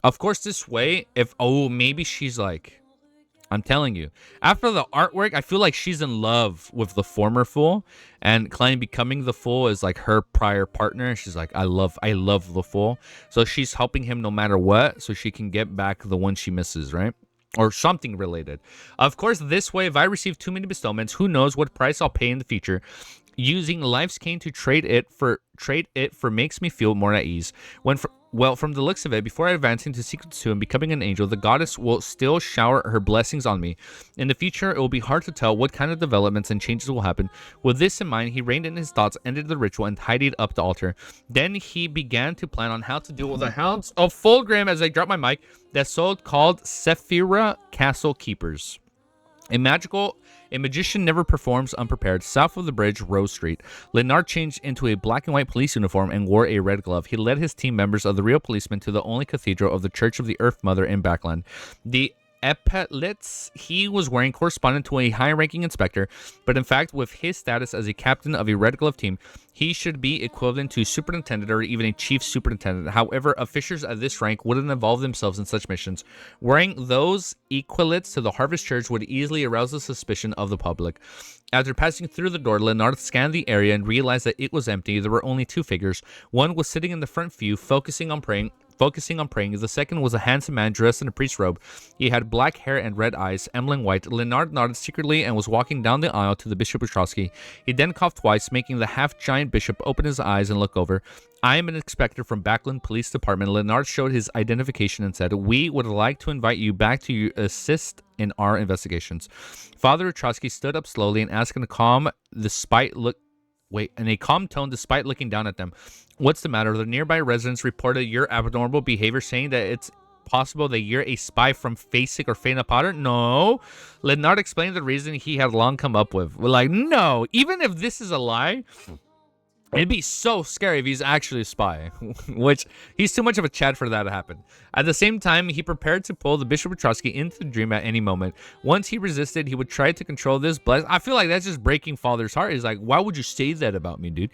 Of course, this way, maybe she's like... I'm telling you, after the artwork, I feel like she's in love with the former fool, and Klein becoming the fool is like her prior partner. She's like, I love the fool. So she's helping him no matter what, so she can get back the one she misses, right? Or something related. Of course, this way, if I receive too many bestowments, who knows what price I'll pay in the future. Using life's cane to trade it for makes me feel more at ease. Well, from the looks of it, before advancing to Secrets 2 and becoming an angel, the goddess will still shower her blessings on me. In the future, it will be hard to tell what kind of developments and changes will happen. With this in mind, he reined in his thoughts, ended the ritual, and tidied up the altar. Then he began to plan on how to deal with the hounds of Fulgrim, as I drop my mic, that so-called Sefirah Castle Keepers. A magician never performs unprepared. South of the bridge, Rose Street, Leonard changed into a black and white police uniform and wore a red glove. He led his team members of the real policemen to the only cathedral of the Church of the Earth Mother in Backland. The epaulets he was wearing corresponded to a high-ranking inspector, but in fact, with his status as a captain of a red glove team, he should be equivalent to superintendent or even a chief superintendent. However, officials at this rank wouldn't involve themselves in such missions. Wearing those epaulets to the Harvest Church would easily arouse the suspicion of the public. After passing through the door, Leonard scanned the area and realized that it was empty. There were only 2 figures. One was sitting in the front view, focusing on praying. The second was a handsome man dressed in a priest's robe. He had black hair and red eyes, emerald white. Leonard nodded secretly and was walking down the aisle to the Bishop Ostrowski. He then coughed twice, making the half-giant bishop open his eyes and look over. I am an inspector from Backland Police Department. Leonard showed his identification and said, we would like to invite you back to assist in our investigations. Father Ostrowski stood up slowly and asked in a calm tone despite looking down at them. What's the matter? The nearby residents reported your abnormal behavior, saying that it's possible that you're a spy from Facek or Fena Potter? No. Leonard explained the reason he had long come up with. We're like, no, even if this is a lie, it'd be so scary if he's actually a spy, which he's too much of a Chad for that to happen. At the same time, he prepared to pull the Bishop Ostrowski into the dream at any moment. Once he resisted, he would try to control this bless. I feel like that's just breaking Father's heart. He's like, why would you say that about me, dude?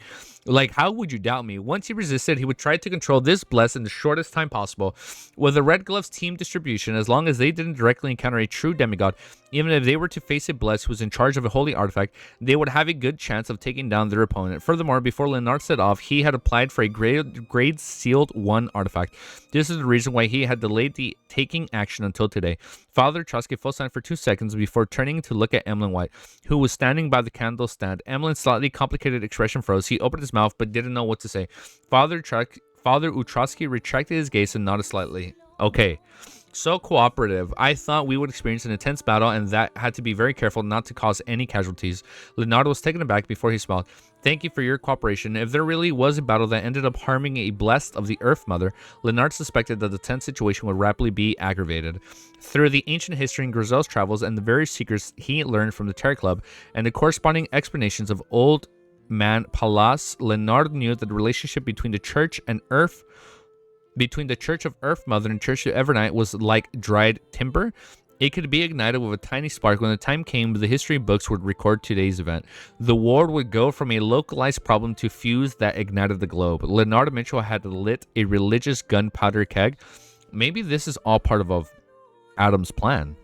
Like, how would you doubt me? Once he resisted, he would try to control this bless in the shortest time possible. With the Red Gloves team distribution, as long as they didn't directly encounter a true demigod, even if they were to face a bless who was in charge of a holy artifact, they would have a good chance of taking down their opponent. Furthermore, before Leonard set off, he had applied for a grade sealed 1 artifact. This is the reason why he had delayed the taking action until today. Father Ostrowski fell silent for 2 seconds before turning to look at Emlyn White, who was standing by the candle stand. Emlyn's slightly complicated expression froze. He opened his mouth but didn't know what to say. Father Ostrowski retracted his gaze and nodded slightly. Okay. So cooperative. I thought we would experience an intense battle and that had to be very careful not to cause any casualties. Leonardo was taken aback before he smiled. Thank you for your cooperation. If there really was a battle that ended up harming a blessed of the Earth Mother, Leonard suspected that the tense situation would rapidly be aggravated. Through the ancient history and Grizel's travels and the various secrets he learned from the Terror Club and the corresponding explanations of Old Man Palas, Leonard knew that the relationship between the Church of Earth Mother and Church of Evernight was like dried timber. It could be ignited with a tiny spark. When the time came, the history books would record today's event. The war would go from a localized problem to fuse that ignited the globe. Leonardo Mitchell had lit a religious gunpowder keg. Maybe this is all part of Adam's plan.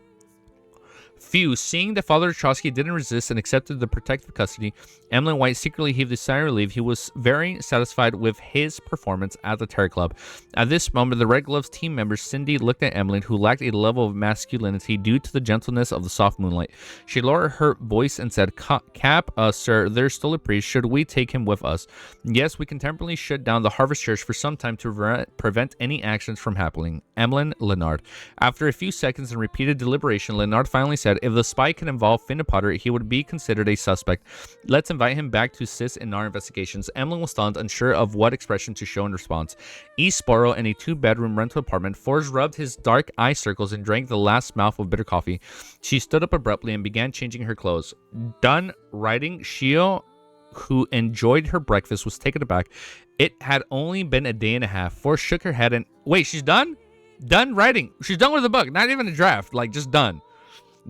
Few, seeing that Father Trotsky didn't resist and accepted the protective custody, Emlyn White secretly heaved a sigh of relief. He was very satisfied with his performance at the Terror Club. At this moment, the Red Gloves team member Cindy looked at Emlyn, who lacked a level of masculinity due to the gentleness of the soft moonlight. She lowered her voice and said, Cap, sir, there's still a priest. Should we take him with us? Yes, we can temporarily shut down the Harvest Church for some time to prevent any actions from happening. Emlyn Leonard. After a few seconds and repeated deliberation, Leonard finally said, if the spy can involve Finn Potter, he would be considered a suspect. Let's invite him back to assist in our investigations. Emlyn was stunned, unsure of what expression to show in response. East Borough, in a 2-bedroom rental apartment, Forrest rubbed his dark eye circles and drank the last mouthful of bitter coffee. She stood up abruptly and began changing her clothes. Done writing, Shio, who enjoyed her breakfast, was taken aback. It had only been a day and a half. Forrest shook her head and... Wait, she's done? Done writing. She's done with the book. Not even a draft. Like, just done.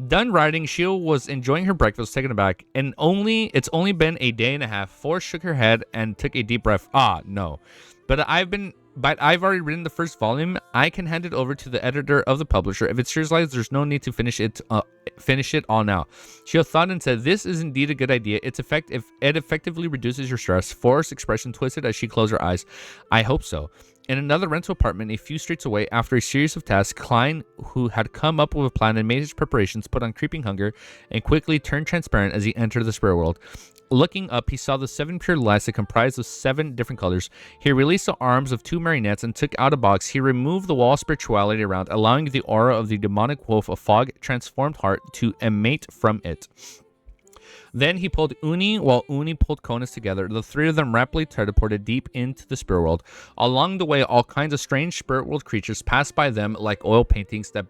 Done writing, Sheila was enjoying her breakfast, taken aback, and it's only been a day and a half. Forrest shook her head and took a deep breath. No. But I've already written the first volume. I can hand it over to the editor of the publisher. If it serializes, there's no need to finish it all now. Sheila thought and said, this is indeed a good idea. It effectively reduces your stress. Forrest's expression twisted as she closed her eyes. I hope so. In another rental apartment a few streets away, after a series of tasks, Klein, who had come up with a plan and made his preparations, put on creeping hunger and quickly turned transparent as he entered the spirit world. Looking up, he saw the 7 pure lights that comprised of 7 different colors. He released the arms of 2 marionettes and took out a box. He removed the wall of spirituality around, allowing the aura of the demonic wolf, a fog-transformed heart, to emanate from it. Then he pulled Uni, while Uni pulled Konis together. The 3 of them rapidly teleported deep into the spirit world. Along the way, all kinds of strange spirit world creatures passed by them like oil paintings that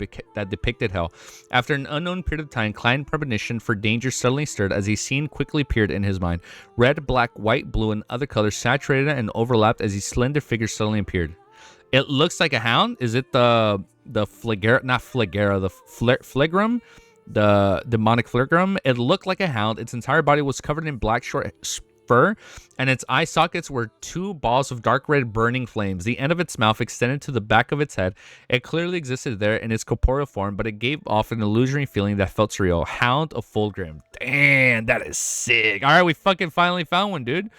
depicted hell. After an unknown period of time, Klein's premonition for danger suddenly stirred as a scene quickly appeared in his mind. Red, black, white, blue, and other colors saturated and overlapped as a slender figure suddenly appeared. It looks like a hound. Is it the Flagera? Not Flagera, the Phlegrum? The demonic Phlegrum. It looked like a hound. Its entire body was covered in black short fur, and its eye sockets were 2 balls of dark red burning flames. The end of its mouth extended to the back of its head. It clearly existed there in its corporeal form, but it gave off an illusory feeling that felt surreal. Hound of Fulgrim. Damn, that is sick. All right, we fucking finally found one, dude.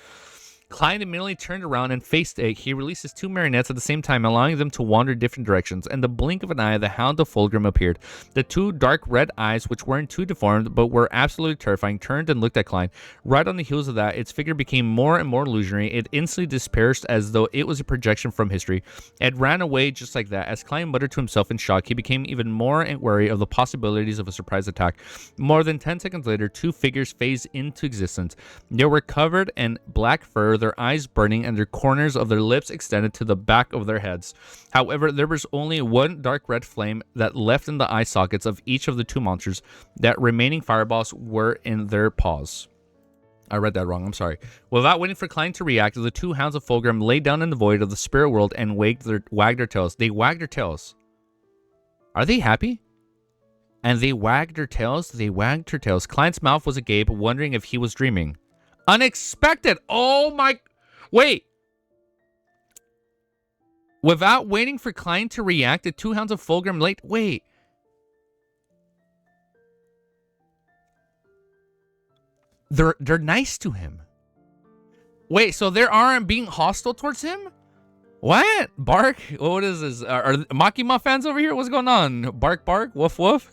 Klein immediately turned around and faced it. He released his 2 marionettes at the same time, allowing them to wander different directions. In the blink of an eye, the Hound of Fulgrim appeared. The 2 dark red eyes, which weren't too deformed but were absolutely terrifying, turned and looked at Klein. Right on the heels of that, its figure became more and more illusionary. It instantly dispersed as though it was a projection from history. It ran away just like that. As Klein muttered to himself in shock, he became even more wary of the possibilities of a surprise attack. More than 10 seconds later, 2 figures phased into existence. They were covered in black fur, their eyes burning, and their corners of their lips extended to the back of their heads. However, there was only 1 dark red flame that left in the eye sockets of each of the 2 monsters. That remaining fireballs were in their paws. I read that wrong. I'm sorry. Without waiting for Klein to react, the 2 Hounds of Fulgrim lay down in the void of the spirit world and wagged their tails. They wagged their tails. Are they happy? And they wagged their tails. They wagged their tails. Klein's mouth was agape, wondering if he was dreaming. Unexpected. Oh my... Wait. Without waiting for Klein to react, the 2 Hounds of Fulgrim late. Wait. They're nice to him. Wait, so they aren't being hostile towards him? What? Bark? What is this? Are Makima fans over here? What's going on? Bark, bark, woof, woof.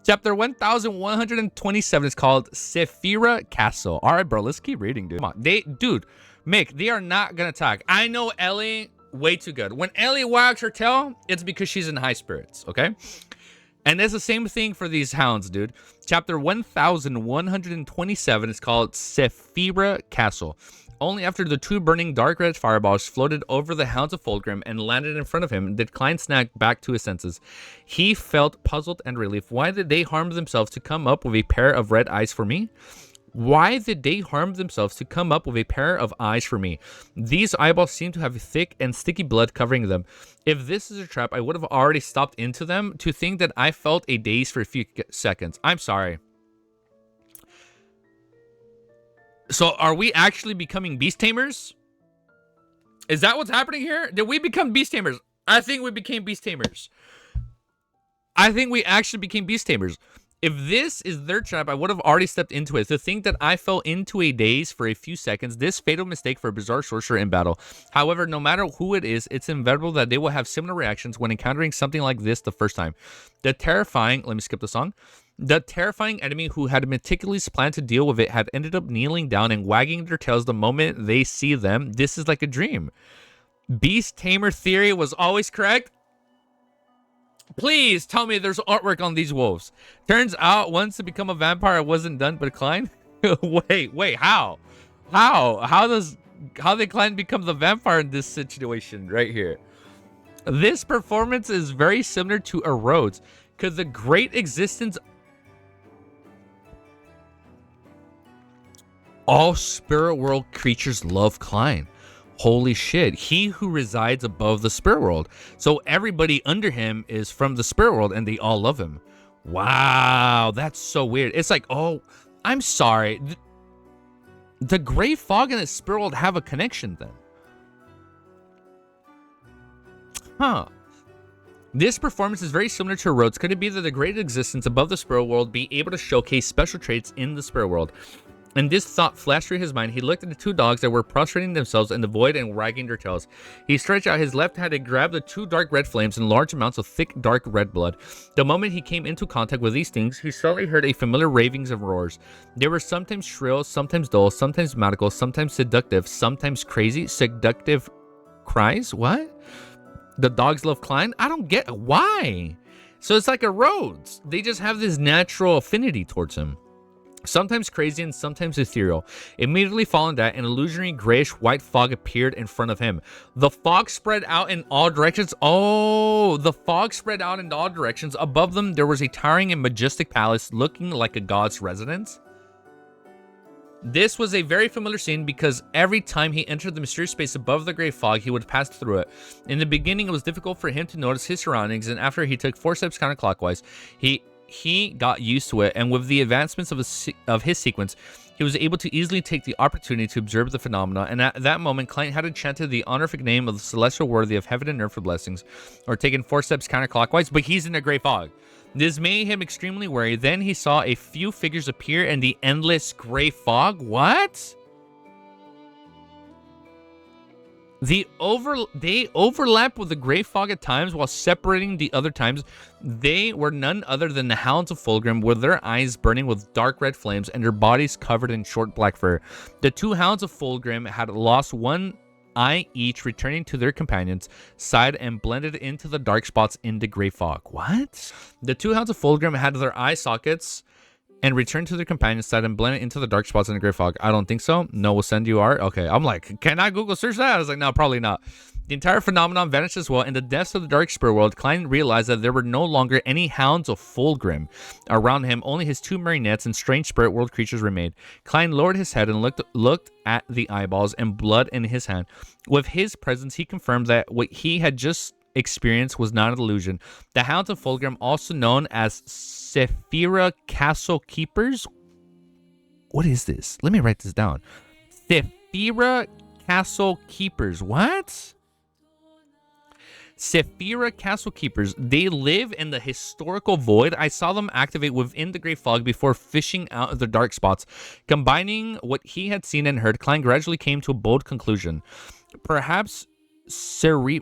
Chapter 1127 is called Sefirah Castle. All right, bro, let's keep reading, dude. Come on. Dude, Mick, they are not gonna attack. I know Ellie way too good. When Ellie wags her tail, it's because she's in high spirits, okay? And it's the same thing for these hounds, dude. Chapter 1127 is called Sefirah Castle. Only after the 2 burning dark red fireballs floated over the Hounds of Fulgrim and landed in front of him did Klein snap back to his senses. He felt puzzled and relieved. Why did they harm themselves to come up with a pair of red eyes for me? Why did they harm themselves to come up with a pair of eyes for me? These eyeballs seem to have thick and sticky blood covering them. If this is a trap, I would have already stopped into them. To think that I felt a daze for a few seconds. I'm sorry. So are we actually becoming beast tamers? Is that what's happening here? Did we become beast tamers? I think we became beast tamers. I think we actually became beast tamers. If this is their trap, I would have already stepped into it. To think that I fell into a daze for a few seconds, this fatal mistake for a bizarre sorcerer in battle. However, no matter who it is, it's inevitable that they will have similar reactions when encountering something like this the first time. Let me skip the song. The terrifying enemy who had meticulously planned to deal with it had ended up kneeling down and wagging their tails the moment they see them. This is like a dream. Beast Tamer theory was always correct. Please tell me there's artwork on these wolves. Turns out once to become a vampire, it wasn't done but Klein. wait, how? How did Klein become the vampire in this situation right here? This performance is very similar to Erode's. Could the great existence all spirit world creatures love Klein? Holy shit, he who resides above the spirit world. So everybody under him is from the spirit world and they all love him. Wow, that's so weird. It's like, oh, I'm sorry. The gray fog and the spirit world have a connection then. Huh. This performance is very similar to Erode's. Could it be that the great existence above the spirit world be able to showcase special traits in the spirit world? And this thought flashed through his mind. He looked at the two dogs that were prostrating themselves in the void and wagging their tails. He stretched out his left hand and grabbed the two dark red flames and large amounts of thick, dark red blood. The moment he came into contact with these things, he suddenly heard a familiar ravings and roars. They were sometimes shrill, sometimes dull, sometimes magical, sometimes seductive, sometimes crazy, seductive cries. What? The dogs love Klein? I don't get why. So it's like Erode's. They just have this natural affinity towards him. Sometimes crazy and sometimes ethereal. Immediately following that, an illusionary grayish white fog appeared in front of him. The fog spread out in all directions. Oh, the fog spread out in all directions. Above them, there was a towering and majestic palace looking like a god's residence. This was a very familiar scene because every time he entered the mysterious space above the gray fog, he would pass through it. In the beginning, it was difficult for him to notice his surroundings, and after he took 4 steps counterclockwise, he got used to it, and with the advancements of his sequence, he was able to easily take the opportunity to observe the phenomena, and at that moment, Klein had enchanted the honorific name of the celestial worthy of heaven and earth for blessings, or taken 4 steps counterclockwise, but he's in a gray fog. This made him extremely wary. Then he saw a few figures appear in the endless gray fog. What? They overlap with the gray fog at times, while separating the other times. They were none other than the Hounds of Fulgrim, with their eyes burning with dark red flames and their bodies covered in short black fur. The 2 Hounds of Fulgrim had lost one eye each, returning to their companions' side and blended into the dark spots in the gray fog. What? The 2 Hounds of Fulgrim had their eye sockets and returned to their companions' side and blended into the dark spots in the gray fog. I don't think so. No, we'll send you art. Okay, I'm like, can I Google search that? I was like, no, probably not. The entire phenomenon vanished as well. In the depths of the dark spirit world, Klein realized that there were no longer any Hounds of Fulgrim around him. Only his 2 marionettes and strange spirit world creatures remained. Klein lowered his head and looked at the eyeballs and blood in his hand. With his presence, he confirmed that what he had just experienced was not an illusion. The Hounds of Fulgrim, also known as Sefirah Castle Keepers. What is this? Let me write this down. Sefirah Castle Keepers. What? Sefirah Castle Keepers. They live in the historical void. I saw them activate within the gray fog before fishing out of the dark spots. Combining what he had seen and heard, Klein gradually came to a bold conclusion. Perhaps Sefirah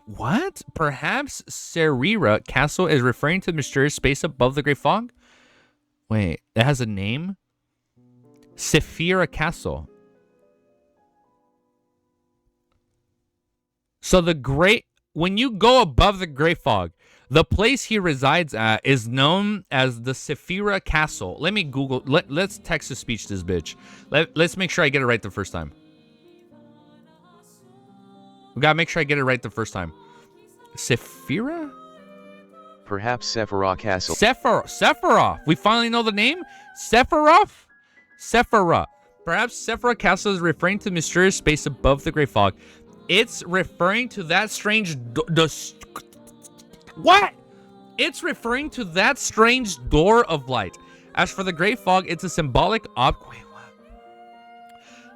Castle is referring to the mysterious space above the gray fog? Wait, it has a name? Sefirah Castle. So when you go above the gray fog, the place he resides at is known as the Sefirah Castle. Let me Google. Let's text to speech this bitch. Let's make sure I get it right the first time. We gotta make sure I get it right the first time. Sefirah? Perhaps Sefirah Castle. Sefirah. We finally know the name? Sefirah? Sefirah. Perhaps Sefirah Castle is referring to the mysterious space above the gray fog. It's referring to that strange... What? It's referring to that strange door of light. As for the gray fog, it's a symbolic object... Wait, what?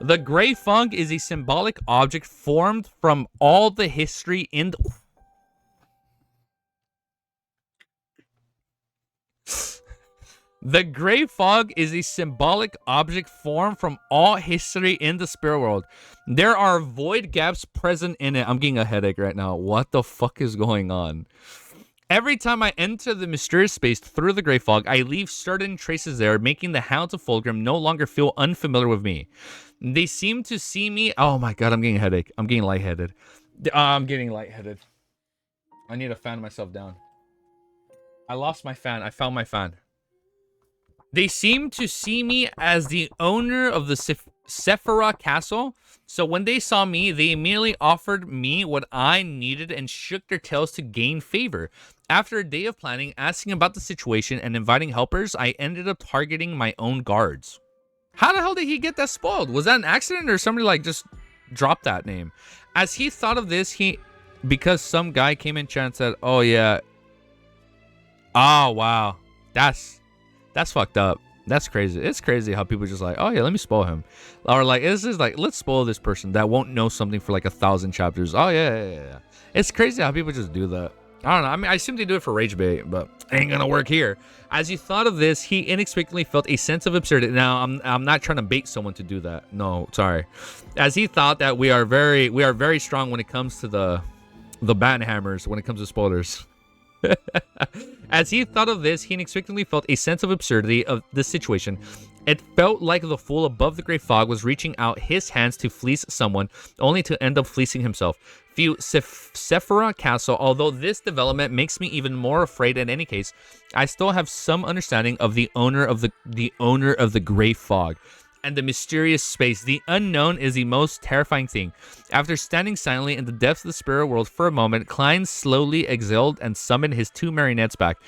The gray fog is a symbolic object formed from all the history in... The gray fog is a symbolic object formed from all history in the spirit world. There are void gaps present in it. I'm getting a headache right now. What the fuck is going on? Every time I enter the mysterious space through the gray fog, I leave certain traces there, making the Hounds of Fulgrim no longer feel unfamiliar with me. They seem to see me. Oh my god, I'm getting a headache. I'm getting lightheaded. I'm getting lightheaded. I need to fan myself down. I lost my fan. I found my fan. They seem to see me as the owner of the Sefirah castle. So when they saw me, they immediately offered me what I needed and shook their tails to gain favor. After a day of planning, asking about the situation, and inviting helpers, I ended up targeting my own guards. How the hell did he get that spoiled? Was that an accident or somebody like just dropped that name? As he thought of this, because some guy came in chat and said, oh yeah. Oh wow. That's fucked up. That's crazy. It's crazy how people just like, oh yeah, let me spoil him. Or like, it's just like, let's spoil this person that won't know something for like 1,000 chapters. Oh yeah. It's crazy how people just do that. I don't know. I mean, I assume they do it for rage bait, but ain't gonna work here. As he thought of this, he inexplicably felt a sense of absurdity. Now, I'm not trying to bait someone to do that. No, sorry. As he thought that we are very strong when it comes to the ban hammers, when it comes to spoilers. As he thought of this, he inexplicably felt a sense of absurdity of the situation. It felt like the fool above the great fog was reaching out his hands to fleece someone, only to end up fleecing himself. View Sefirah Castle. Although this development makes me even more afraid in any case, I still have some understanding of the owner of the great fog and the mysterious space. The unknown is the most terrifying thing. After standing silently in the depths of the spirit world for a moment, Klein slowly exhaled and summoned his 2 marionettes back.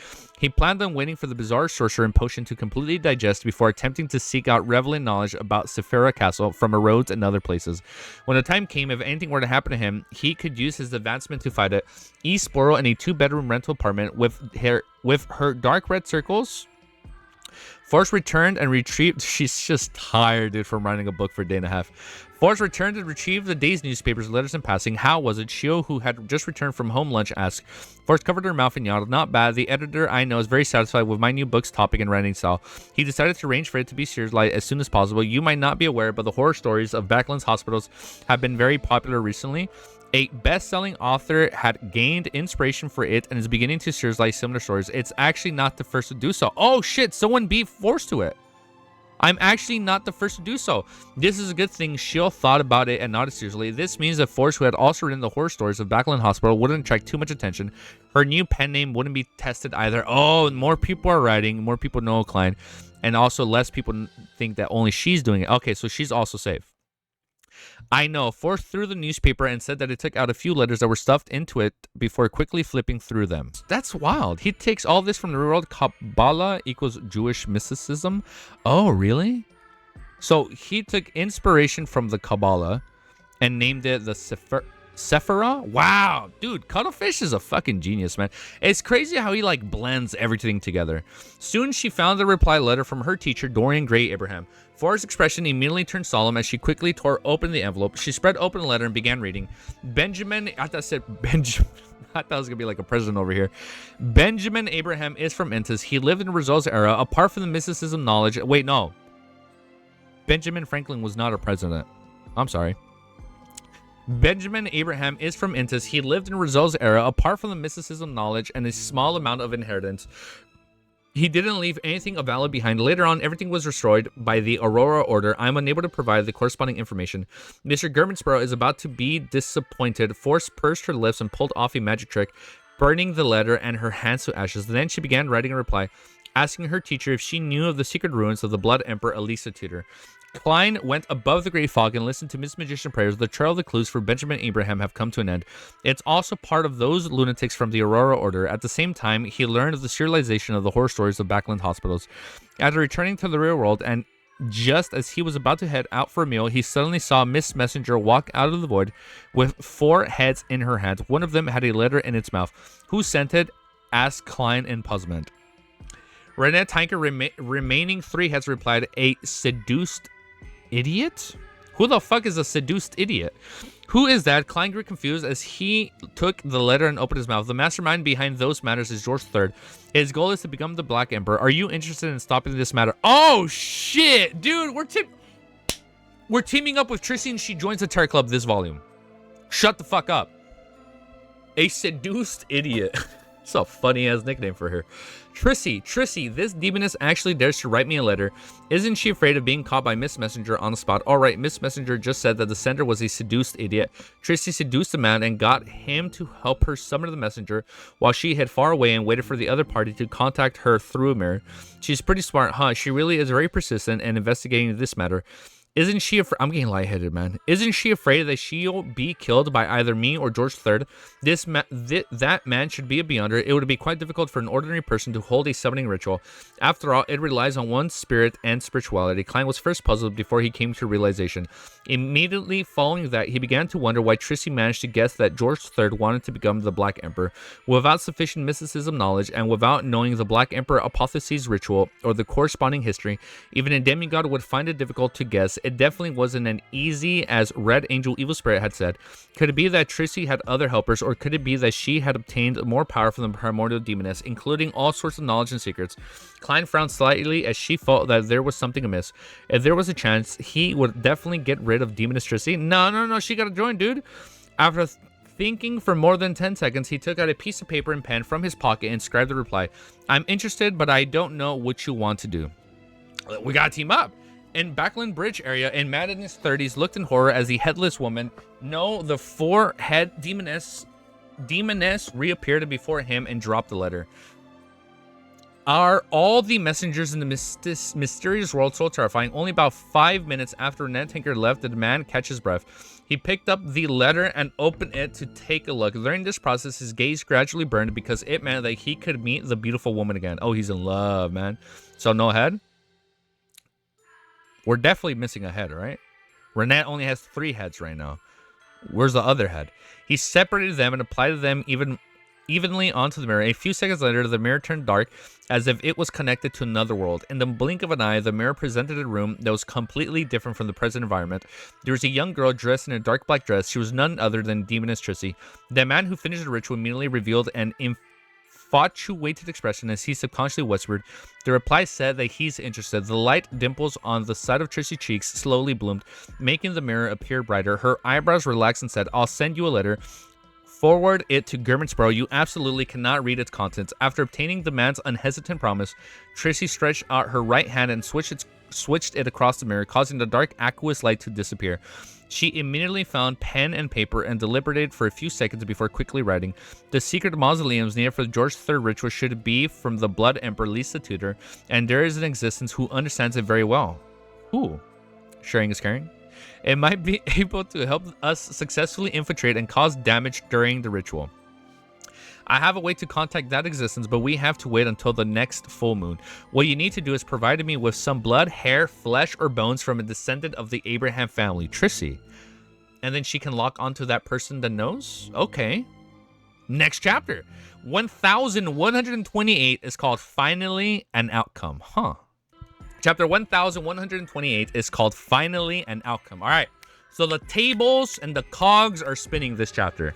He planned on waiting for the bizarre sorcerer and potion to completely digest before attempting to seek out relevant knowledge about Sefirah Castle from roads and other places. When the time came, if anything were to happen to him, he could use his advancement to fight it. Sporal in a 2-bedroom rental apartment with her dark red circles. Force returned and retrieved. She's just tired, dude, from writing a book for a day and a half. Force returned and retrieved the day's newspapers, letters in passing. How was it? Shio, who had just returned from home lunch, asked. Force covered her mouth and yawned. Not bad. The editor I know is very satisfied with my new book's topic and writing style. He decided to arrange for it to be serialized as soon as possible. You might not be aware, but the horror stories of Backlands hospitals have been very popular recently. A best-selling author had gained inspiration for it and is beginning to serialize similar stories. It's actually not the first to do so. Oh shit, someone beat Force to it. I'm actually not the first to do so. This is a good thing. Shield thought about it and nodded seriously. This means that Force, who had also written the horror stories of Backland Hospital, wouldn't attract too much attention. Her new pen name wouldn't be tested either. Oh, more people are writing. More people know Klein. And also less people think that only she's doing it. Okay, so she's also safe. I know. Force threw the newspaper and said that it took out a few letters that were stuffed into it before quickly flipping through them. That's wild. He takes all this from the real world. Kabbalah equals Jewish mysticism. Oh, really? So he took inspiration from the Kabbalah and named it the Sefirah? Wow, dude, Cuttlefish is a fucking genius, man. It's crazy how he like blends everything together. Soon she found the reply letter from her teacher, Dorian Gray Abraham. Forrest's expression immediately turned solemn as she quickly tore open the envelope. She spread open the letter and began reading. Benjamin, I thought I said Benjamin. I thought it was gonna be like a president over here. Benjamin Abraham is from Entis. He lived in the Rousseau's era. Apart from the mysticism knowledge, wait, no. Benjamin Franklin was not a president. I'm sorry. Benjamin Abraham is from Entis. He lived in Rousseau's era. Apart from the mysticism knowledge and a small amount of inheritance, he didn't leave anything of value behind. Later on, everything was destroyed by the Aurora Order. I'm unable to provide the corresponding information. Mr. Germansborough is about to be disappointed. Force pursed her lips and pulled off a magic trick, burning the letter and her hands to ashes. Then she began writing a reply, asking her teacher if she knew of the secret ruins of the Blood Emperor Elisa Tutor. Klein went above the great fog and listened to Miss Magician prayers. The trail of the clues for Benjamin Abraham have come to an end. It's also part of those lunatics from the Aurora Order. At the same time, he learned of the serialization of the horror stories of Backland hospitals. After returning to the real world, and just as he was about to head out for a meal, he suddenly saw Miss Messenger walk out of the void with 4 heads in her hands. One of them had a letter in its mouth. Who sent it? Asked Klein in puzzlement. Renette Tinker remaining 3 heads replied, a seduced idiot? Who the fuck is a seduced idiot? Who is that? Klein grew confused as he took the letter and opened his mouth. The mastermind behind those matters is George III. His goal is to become the Black Emperor. Are you interested in stopping this matter? Oh, shit. Dude, we're teaming up with Trissy and she joins the Terror Club this volume. Shut the fuck up. A seduced idiot. It's a funny-ass nickname for her. Trissy, this demoness actually dares to write me a letter. Isn't she afraid of being caught by Miss Messenger on the spot? Alright, Miss Messenger just said that the sender was a seduced idiot. Trissy seduced the man and got him to help her summon the messenger while she hid far away and waited for the other party to contact her through a mirror. She's pretty smart, huh? She really is very persistent in investigating this matter. Isn't she afraid? I'm getting lightheaded, man. Isn't she afraid that she'll be killed by either me or George III? That man should be a beyonder. It would be quite difficult for an ordinary person to hold a summoning ritual. After all, it relies on one's spirit and spirituality. Klein was first puzzled before he came to realization. Immediately following that, he began to wonder why Trissy managed to guess that George III wanted to become the Black Emperor. Without sufficient mysticism knowledge and without knowing the Black Emperor apotheosis ritual or the corresponding history, even a demigod would find it difficult to guess. It definitely wasn't as easy as Red Angel Evil Spirit had said. Could it be that Trissy had other helpers, or could it be that she had obtained more power from the primordial demoness, including all sorts of knowledge and secrets? Klein frowned slightly as she felt that there was something amiss. If there was a chance, he would definitely get rid of demoness Trissy. No, she gotta join, dude. After thinking for more than 10 seconds, he took out a piece of paper and pen from his pocket and scribed the reply. I'm interested, but I don't know what you want to do. We gotta team up. In Backland Bridge area, a man in his 30s looked in horror as the headless woman, the four-head demoness reappeared before him and dropped the letter. Are all the messengers in the mysterious world so terrifying? Only about 5 minutes after Ned Tinker left, did the man catch his breath. He picked up the letter and opened it to take a look. During this process, his gaze gradually burned because it meant that he could meet the beautiful woman again. Oh, he's in love, man. So no head? We're definitely missing a head, right? Renette only has 3 heads right now. Where's the other head? He separated them and applied them evenly onto the mirror. A few seconds later, the mirror turned dark as if it was connected to another world. In the blink of an eye, the mirror presented a room that was completely different from the present environment. There was a young girl dressed in a dark black dress. She was none other than Demoness Trissy. The man who finished the ritual immediately revealed an infatuated expression as he subconsciously whispered. The reply said that he's interested. The light dimples on the side of Trissy's cheeks slowly bloomed, making the mirror appear brighter. Her eyebrows relaxed and said, I'll send you a letter. Forward it to Germansboro. You absolutely cannot read its contents. After obtaining the man's unhesitant promise, Trissy stretched out her right hand and switched it across the mirror, causing the dark aqueous light to disappear. She immediately found pen and paper and deliberated for a few seconds before quickly writing. The secret mausoleums needed for the George III ritual should be from the Blood Emperor Lisa Tudor, and there is an existence who understands it very well. Ooh, sharing is caring. It might be able to help us successfully infiltrate and cause damage during the ritual. I have a way to contact that existence, but we have to wait until the next full moon. What you need to do is provide me with some blood, hair, flesh, or bones from a descendant of the Abraham family, Trissy. And then she can lock onto that person that knows? Okay. Next chapter. 1128 is called Finally an Outcome. Huh. Chapter 1128 is called Finally an Outcome. All right. So the tables and the cogs are spinning this chapter.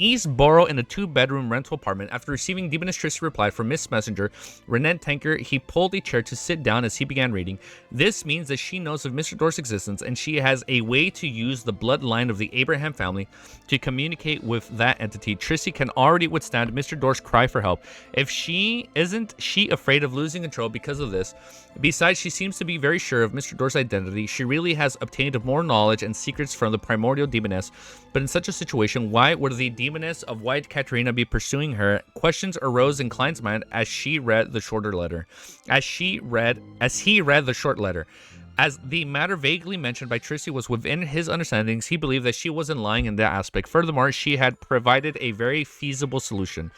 East Borough in a 2-bedroom rental apartment. After receiving Demoness Trissy reply from Miss Messenger, Renette Tanker, he pulled a chair to sit down as he began reading. This means that she knows of Mr. Dor's existence, and she has a way to use the bloodline of the Abraham family to communicate with that entity. Trissy can already withstand Mr. Dor's cry for help. Isn't she afraid of losing control because of this? Besides, she seems to be very sure of Mr. Dor's identity. She really has obtained more knowledge and secrets from the primordial demoness. But in such a situation, why would the demoness of White Katarina be pursuing her? Questions arose in Klein's mind as he read the short letter. As the matter vaguely mentioned by Trissy was within his understandings, he believed that she wasn't lying in that aspect. Furthermore, she had provided a very feasible solution.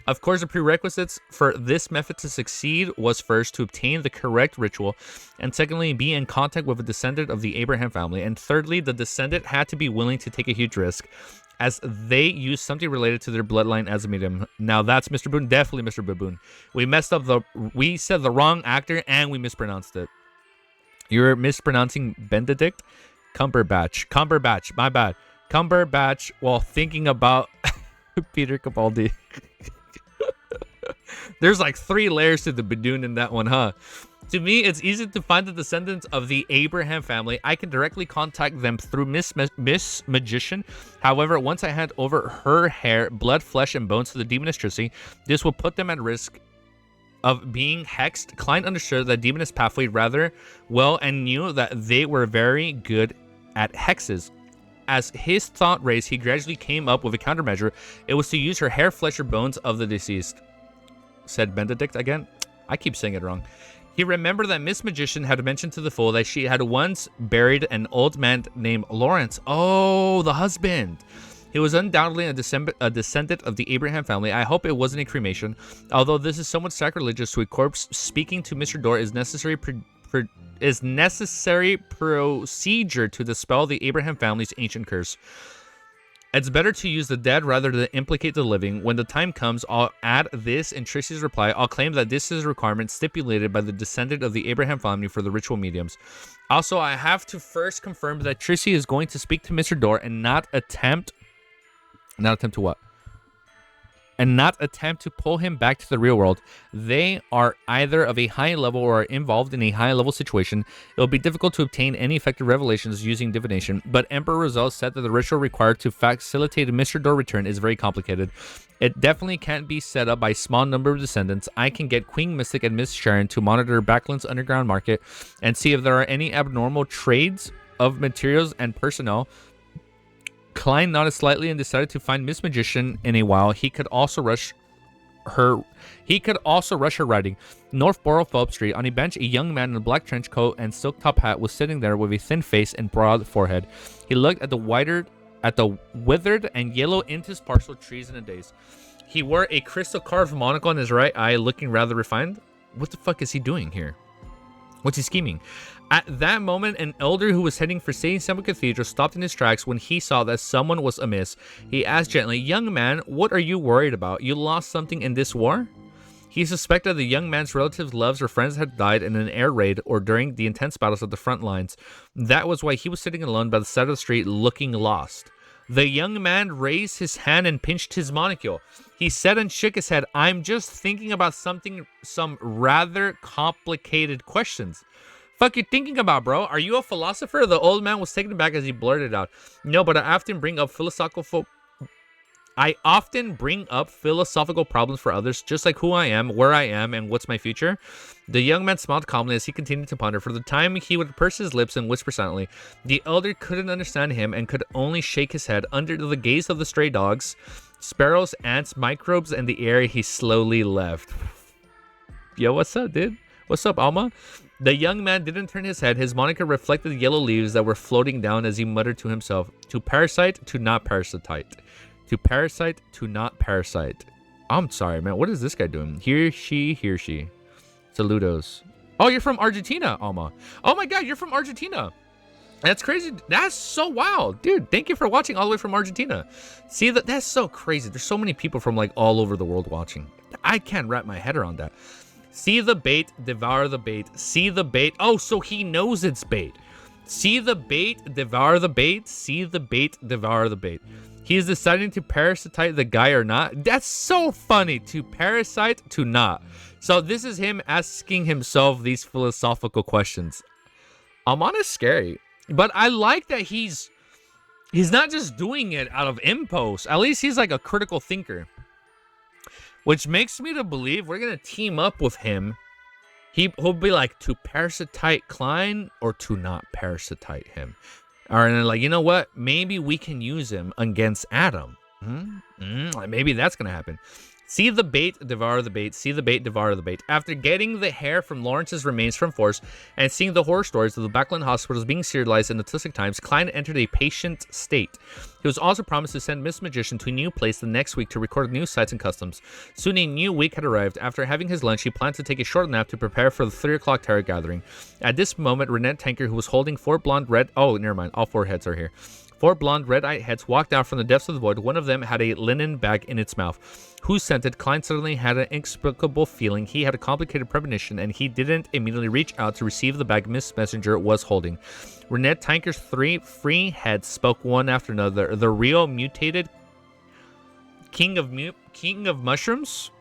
Of course, the prerequisites for this method to succeed was first to obtain the correct ritual, and secondly, be in contact with a descendant of the Abraham family, and thirdly, the descendant had to be willing to take a huge risk, as they used something related to their bloodline as a medium. Now that's Mr. Boone, definitely Mr. Baboon. We said the wrong actor and we mispronounced it. You're mispronouncing Benedict. Cumberbatch, my bad. Cumberbatch while thinking about Peter Capaldi. There's like 3 layers to the Badoon in that one, huh? To me, it's easy to find the descendants of the Abraham family. I can directly contact them through Miss Magician. However, once I hand over her hair, blood, flesh, and bones to the demoness Trissy, this will put them at risk of being hexed. Klein understood that demoness pathway rather well and knew that they were very good at hexes. As his thought raced, he gradually came up with a countermeasure. It was to use her hair, flesh, or bones of the deceased. Said Benedict again. I keep saying it wrong. He remembered that Miss Magician had mentioned to the fool that she had once buried an old man named Lawrence. Oh, the husband. He was undoubtedly a descendant of the Abraham family. I hope it wasn't a cremation. Although this is somewhat sacrilegious to a corpse, speaking to Mr. Dorr is necessary procedure to dispel the Abraham family's ancient curse. It's better to use the dead rather than implicate the living. When the time comes, I'll add this in Trissy's reply. I'll claim that this is a requirement stipulated by the descendant of the Abraham family for the ritual mediums. Also, I have to first confirm that Trissy is going to speak to Mr. Dorr and not attempt to what? And not attempt to pull him back to the real world. They are either of a high level or are involved in a high level situation. It will be difficult to obtain any effective revelations using divination, but Emperor Roselle said that the ritual required to facilitate a Mr. Dorr return is very complicated. It definitely can't be set up by a small number of descendants. I can get Queen Mystic and Miss Sharon to monitor Backland's underground market and see if there are any abnormal trades of materials and personnel. Klein nodded slightly and decided to find Miss Magician in a while. He could also rush her riding. Northborough Phillips Street. On a bench, a young man in a black trench coat and silk top hat was sitting there with a thin face and broad forehead. He looked at the withered and yellow interspersal trees in a daze. He wore a crystal carved monocle on his right eye, looking rather refined. What the fuck is he doing here? What's he scheming? At that moment, an elder who was heading for St. Simon Cathedral stopped in his tracks when he saw that someone was amiss. He asked gently, "Young man, what are you worried about? You lost something in this war?" He suspected the young man's relatives, loves, or friends had died in an air raid or during the intense battles at the front lines. That was why he was sitting alone by the side of the street, looking lost. The young man raised his hand and pinched his monocle. He said and shook his head, "I'm just thinking about some rather complicated questions." Fuck you thinking about, bro? Are you a philosopher? The old man was taken aback as he blurted out, "No, but I often bring up philosophical problems for others, just like who I am, where I am, and what's my future." The young man smiled calmly as he continued to ponder. For the time, he would purse his lips and whisper silently. The elder couldn't understand him and could only shake his head. Under the gaze of the stray dogs, sparrows, ants, microbes, and the air, he slowly left. Yo, what's up, dude? What's up, Alma? The young man didn't turn his head. His moniker reflected the yellow leaves that were floating down as he muttered to himself, "To parasite, to not parasite. To parasite, to not parasite." I'm sorry, man. What is this guy doing? Here, she. Saludos. Oh, you're from Argentina, Alma. Oh my God, you're from Argentina. That's crazy. That's so wild. Dude, thank you for watching all the way from Argentina. See, that's so crazy. There's so many people from like all over the world watching. I can't wrap my head around that. See the bait, devour the bait. See the bait. Oh, so he knows it's bait. See the bait, devour the bait. See the bait, devour the bait. He is deciding to parasite the guy or not. That's so funny. To parasite, to not. So this is him asking himself these philosophical questions. Amon is scary. But I like that he's not just doing it out of impulse. At least he's like a critical thinker. Which makes me to believe we're going to team up with him. He'll be like, to parasite Klein or to not parasite him. Or and like, you know what? Maybe we can use him against Adam. Maybe that's going to happen. See the bait, devour the bait. See the bait, devour the bait. After getting the hair from Lawrence's remains from Force and seeing the horror stories of the Backland hospitals being serialized in the Tustic Times, Klein entered a patient state. He was also promised to send Miss Magician to a new place the next week to record new sights and customs. Soon a new week had arrived. After having his lunch, he planned to take a short nap to prepare for the 3 o'clock tarot gathering. At this moment, Renette Tanker, who was holding 4 blonde red... Oh, never mind. All 4 heads are here. 4 blonde, red-eyed heads walked out from the depths of the void. One of them had a linen bag in its mouth. Who sent it? Klein suddenly had an inexplicable feeling. He had a complicated premonition, and he didn't immediately reach out to receive the bag Miss Messenger was holding. Renette Tanker's 3 free heads spoke one after another. The real mutated king of mushrooms?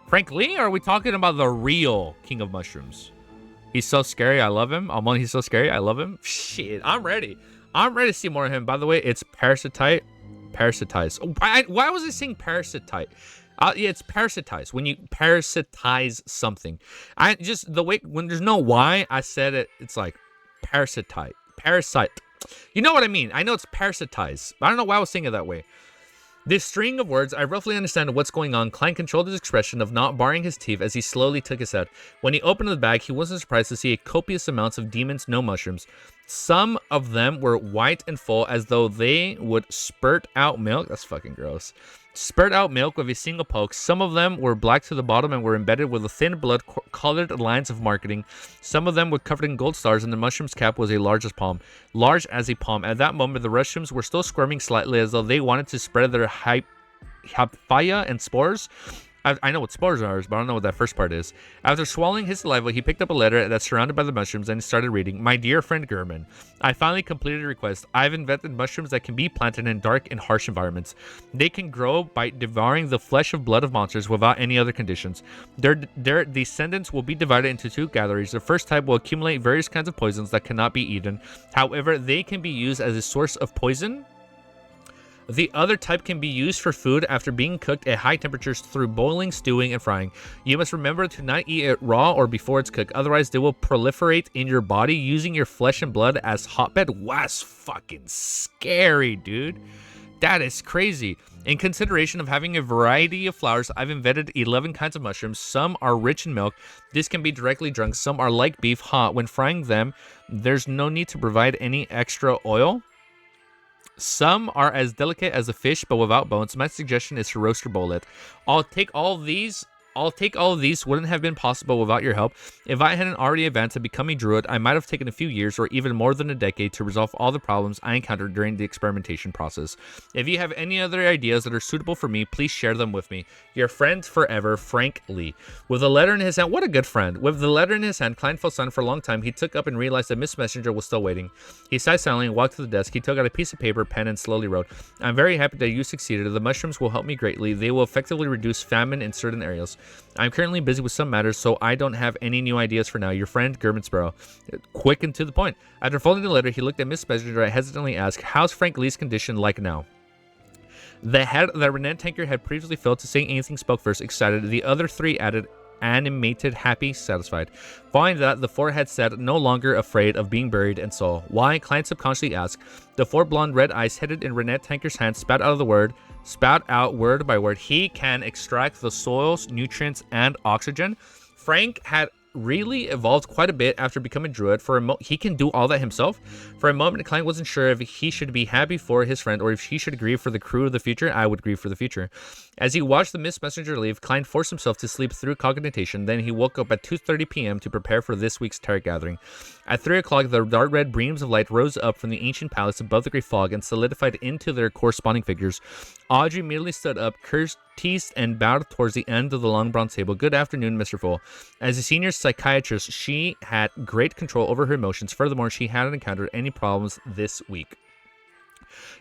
Frank Lee? Or are we talking about the real king of mushrooms? He's so scary. I love him. He's so scary. I love him. Shit, I'm ready. I'm ready to see more of him. By the way, it's Parasitize. Oh, why was I saying parasitite? Yeah, it's parasitize. When you parasitize something. The way, when there's no why, I said it. It's like parasitite. Parasite. You know what I mean? I know it's parasitize. I don't know why I was saying it that way. This string of words, I roughly understand what's going on. Klein controlled his expression of not baring his teeth as he slowly took his head. When he opened the bag, he wasn't surprised to see a copious amounts of demons, no mushrooms. Some of them were white and full, as though they would spurt out milk. That's fucking gross. Spurt out milk with a single poke. Some of them were black to the bottom and were embedded with a thin blood-colored lines of marketing. Some of them were covered in gold stars, and the mushroom's cap was large as a palm. At that moment, the mushrooms were still squirming slightly, as though they wanted to spread their hyphaia and spores. I know what spores are, but I don't know what that first part is. After swallowing his saliva, he picked up a letter that's surrounded by the mushrooms and started reading. My dear friend Gurman, I finally completed a request. I've invented mushrooms that can be planted in dark and harsh environments. They can grow by devouring the flesh of blood of monsters without any other conditions. Their descendants will be divided into 2 categories. The first type will accumulate various kinds of poisons that cannot be eaten. However, they can be used as a source of poison. The other type can be used for food after being cooked at high temperatures through boiling, stewing, and frying. You must remember to not eat it raw or before it's cooked, otherwise they will proliferate in your body using your flesh and blood as hotbed. Wow, that's fucking scary, dude. That is crazy. In consideration of having a variety of flowers, I've invented 11 kinds of mushrooms. Some are rich in milk. This can be directly drunk. Some are like beef, hot. When frying them, there's no need to provide any extra oil. Some are as delicate as a fish, but without bones. My suggestion is to roast or boil it. I'll take all of these. Wouldn't have been possible without your help. If I hadn't already advanced to become a druid, I might have taken a few years or even more than a decade to resolve all the problems I encountered during the experimentation process. If you have any other ideas that are suitable for me, please share them with me. Your friend forever, Frank Lee. With a letter in his hand, what a good friend. With the letter in his hand, Klein felt silent for a long time. He took up and realized that Miss Messenger was still waiting. He sighed silently and walked to the desk. He took out a piece of paper, pen, and slowly wrote, I'm very happy that you succeeded. The mushrooms will help me greatly. They will effectively reduce famine in certain areas. I'm currently busy with some matters, so I don't have any new ideas for now. Your friend, Gurman Sparrow. Quick and to the point. After folding the letter, he looked at Miss Messenger and hesitantly asked, how's Frank Lee's condition like now? The head that Renette Tanker had previously failed to say anything spoke first, excited. The other 3 added, animated, happy, satisfied. Following that, the 4 had said, no longer afraid of being buried, and so. Why? Klein subconsciously asked. The 4 blonde red eyes hidden in Renette Tanker's hand spat out word by word. He can extract the soil's nutrients and oxygen. Frank had really evolved quite a bit after becoming druid. He can do all that himself. For a moment, Klein wasn't sure if he should be happy for his friend or if he should grieve for the crew of the future. I would grieve for the future. As he watched the Miss Messenger leave, Klein forced himself to sleep through cognition. Then he woke up at 2:30 p.m. to prepare for this week's tarot gathering. At 3 o'clock, the dark red beams of light rose up from the ancient palace above the gray fog and solidified into their corresponding figures. Audrey immediately stood up, curtsied, and bowed towards the end of the long bronze table. Good afternoon, Mr. Full. As a senior psychiatrist, she had great control over her emotions. Furthermore, she hadn't encountered any problems this week.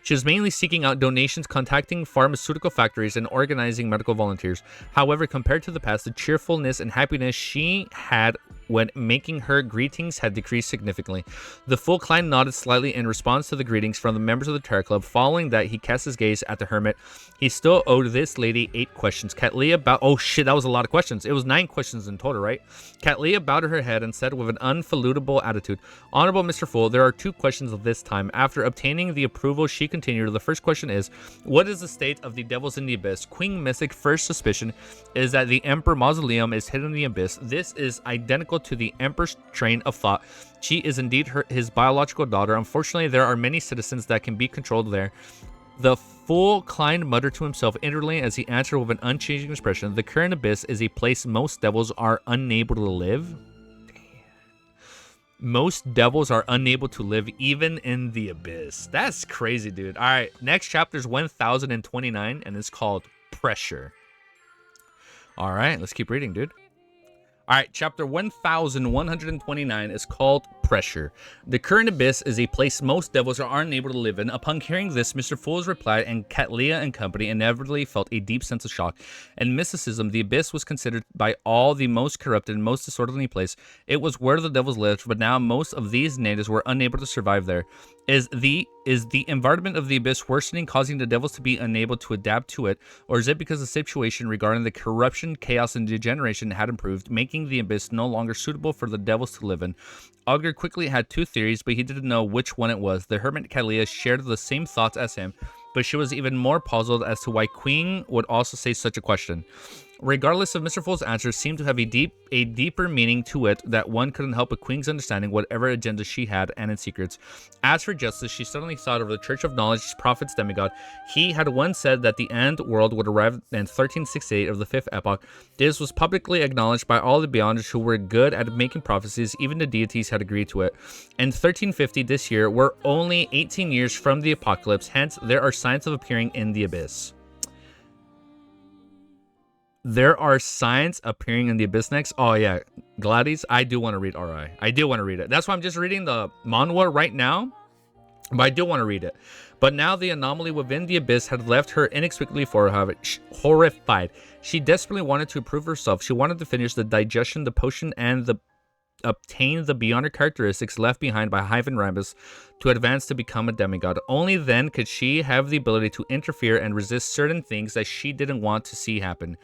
She was mainly seeking out donations, contacting pharmaceutical factories, and organizing medical volunteers. However, compared to the past, the cheerfulness and happiness she had when making her greetings had decreased significantly. The Full Klein nodded slightly in response to the greetings from the members of the Tarot Club. Following that, he cast his gaze at the hermit. He still owed this lady 8 questions. Catleya bowed. Oh shit, that was a lot of questions. It was 9 questions in total, right? Catleya bowed her head and said with an unfalutable attitude, Honorable Mr. Full, there are 2 questions of this time. After obtaining the approval, she continued. The first question is, what is the state of the devils in the abyss? Queen Mystic first suspicion is that the Emperor Mausoleum is hidden in the abyss. This is identical to the Emperor's train of thought. She is indeed his biological daughter. Unfortunately, there are many citizens that can be controlled there. The Full Klein muttered to himself inwardly as he answered with an unchanging expression. The current abyss is a place most devils are unable to live. Most devils are unable to live even in the abyss. That's crazy, dude. All right, next chapter is 1029, and it's called Pressure. All right, let's keep reading, dude. All right, chapter 1129 is called Pressure. The current abyss is a place most devils are unable to live in. Upon hearing this, Mr. Fool's replied, and Catleya and company inevitably felt a deep sense of shock and mysticism. The abyss was considered by all the most corrupted and most disorderly place. It was where the devils lived, but now most of these natives were unable to survive there. Is the environment of the abyss worsening, causing the devils to be unable to adapt to it, or is it because the situation regarding the corruption, chaos, and degeneration had improved, making the abyss no longer suitable for the devils to live in? Augur quickly had two theories, but he didn't know which one it was. The hermit Catleya shared the same thoughts as him, but she was even more puzzled as to why Queen would also say such a question. Regardless of Mr. Fool's answer seemed to have a deeper meaning to it that one couldn't help but Queen's understanding whatever agenda she had and its secrets. As for justice, she suddenly thought of the Church of Knowledge, prophets, demigod. He had once said that the end world would arrive in 1368 of the Fifth Epoch. This was publicly acknowledged by all the Beyonders who were good at making prophecies. Even the deities had agreed to it. In 1350, this year, we're only 18 years from the apocalypse, hence there are signs of appearing in the abyss. There are signs appearing in the abyss next. Oh yeah, Gladys, I do want to read RI. I do want to read it. That's why I'm just reading the manhwa right now, but I do want to read it. But now the anomaly within the abyss had left her inexplicably horrified. She desperately wanted to prove herself. She wanted to finish the digestion, the potion, and obtain the Beyonder characteristics left behind by Hyven Rambus to advance to become a demigod. Only then could she have the ability to interfere and resist certain things that she didn't want to see happen.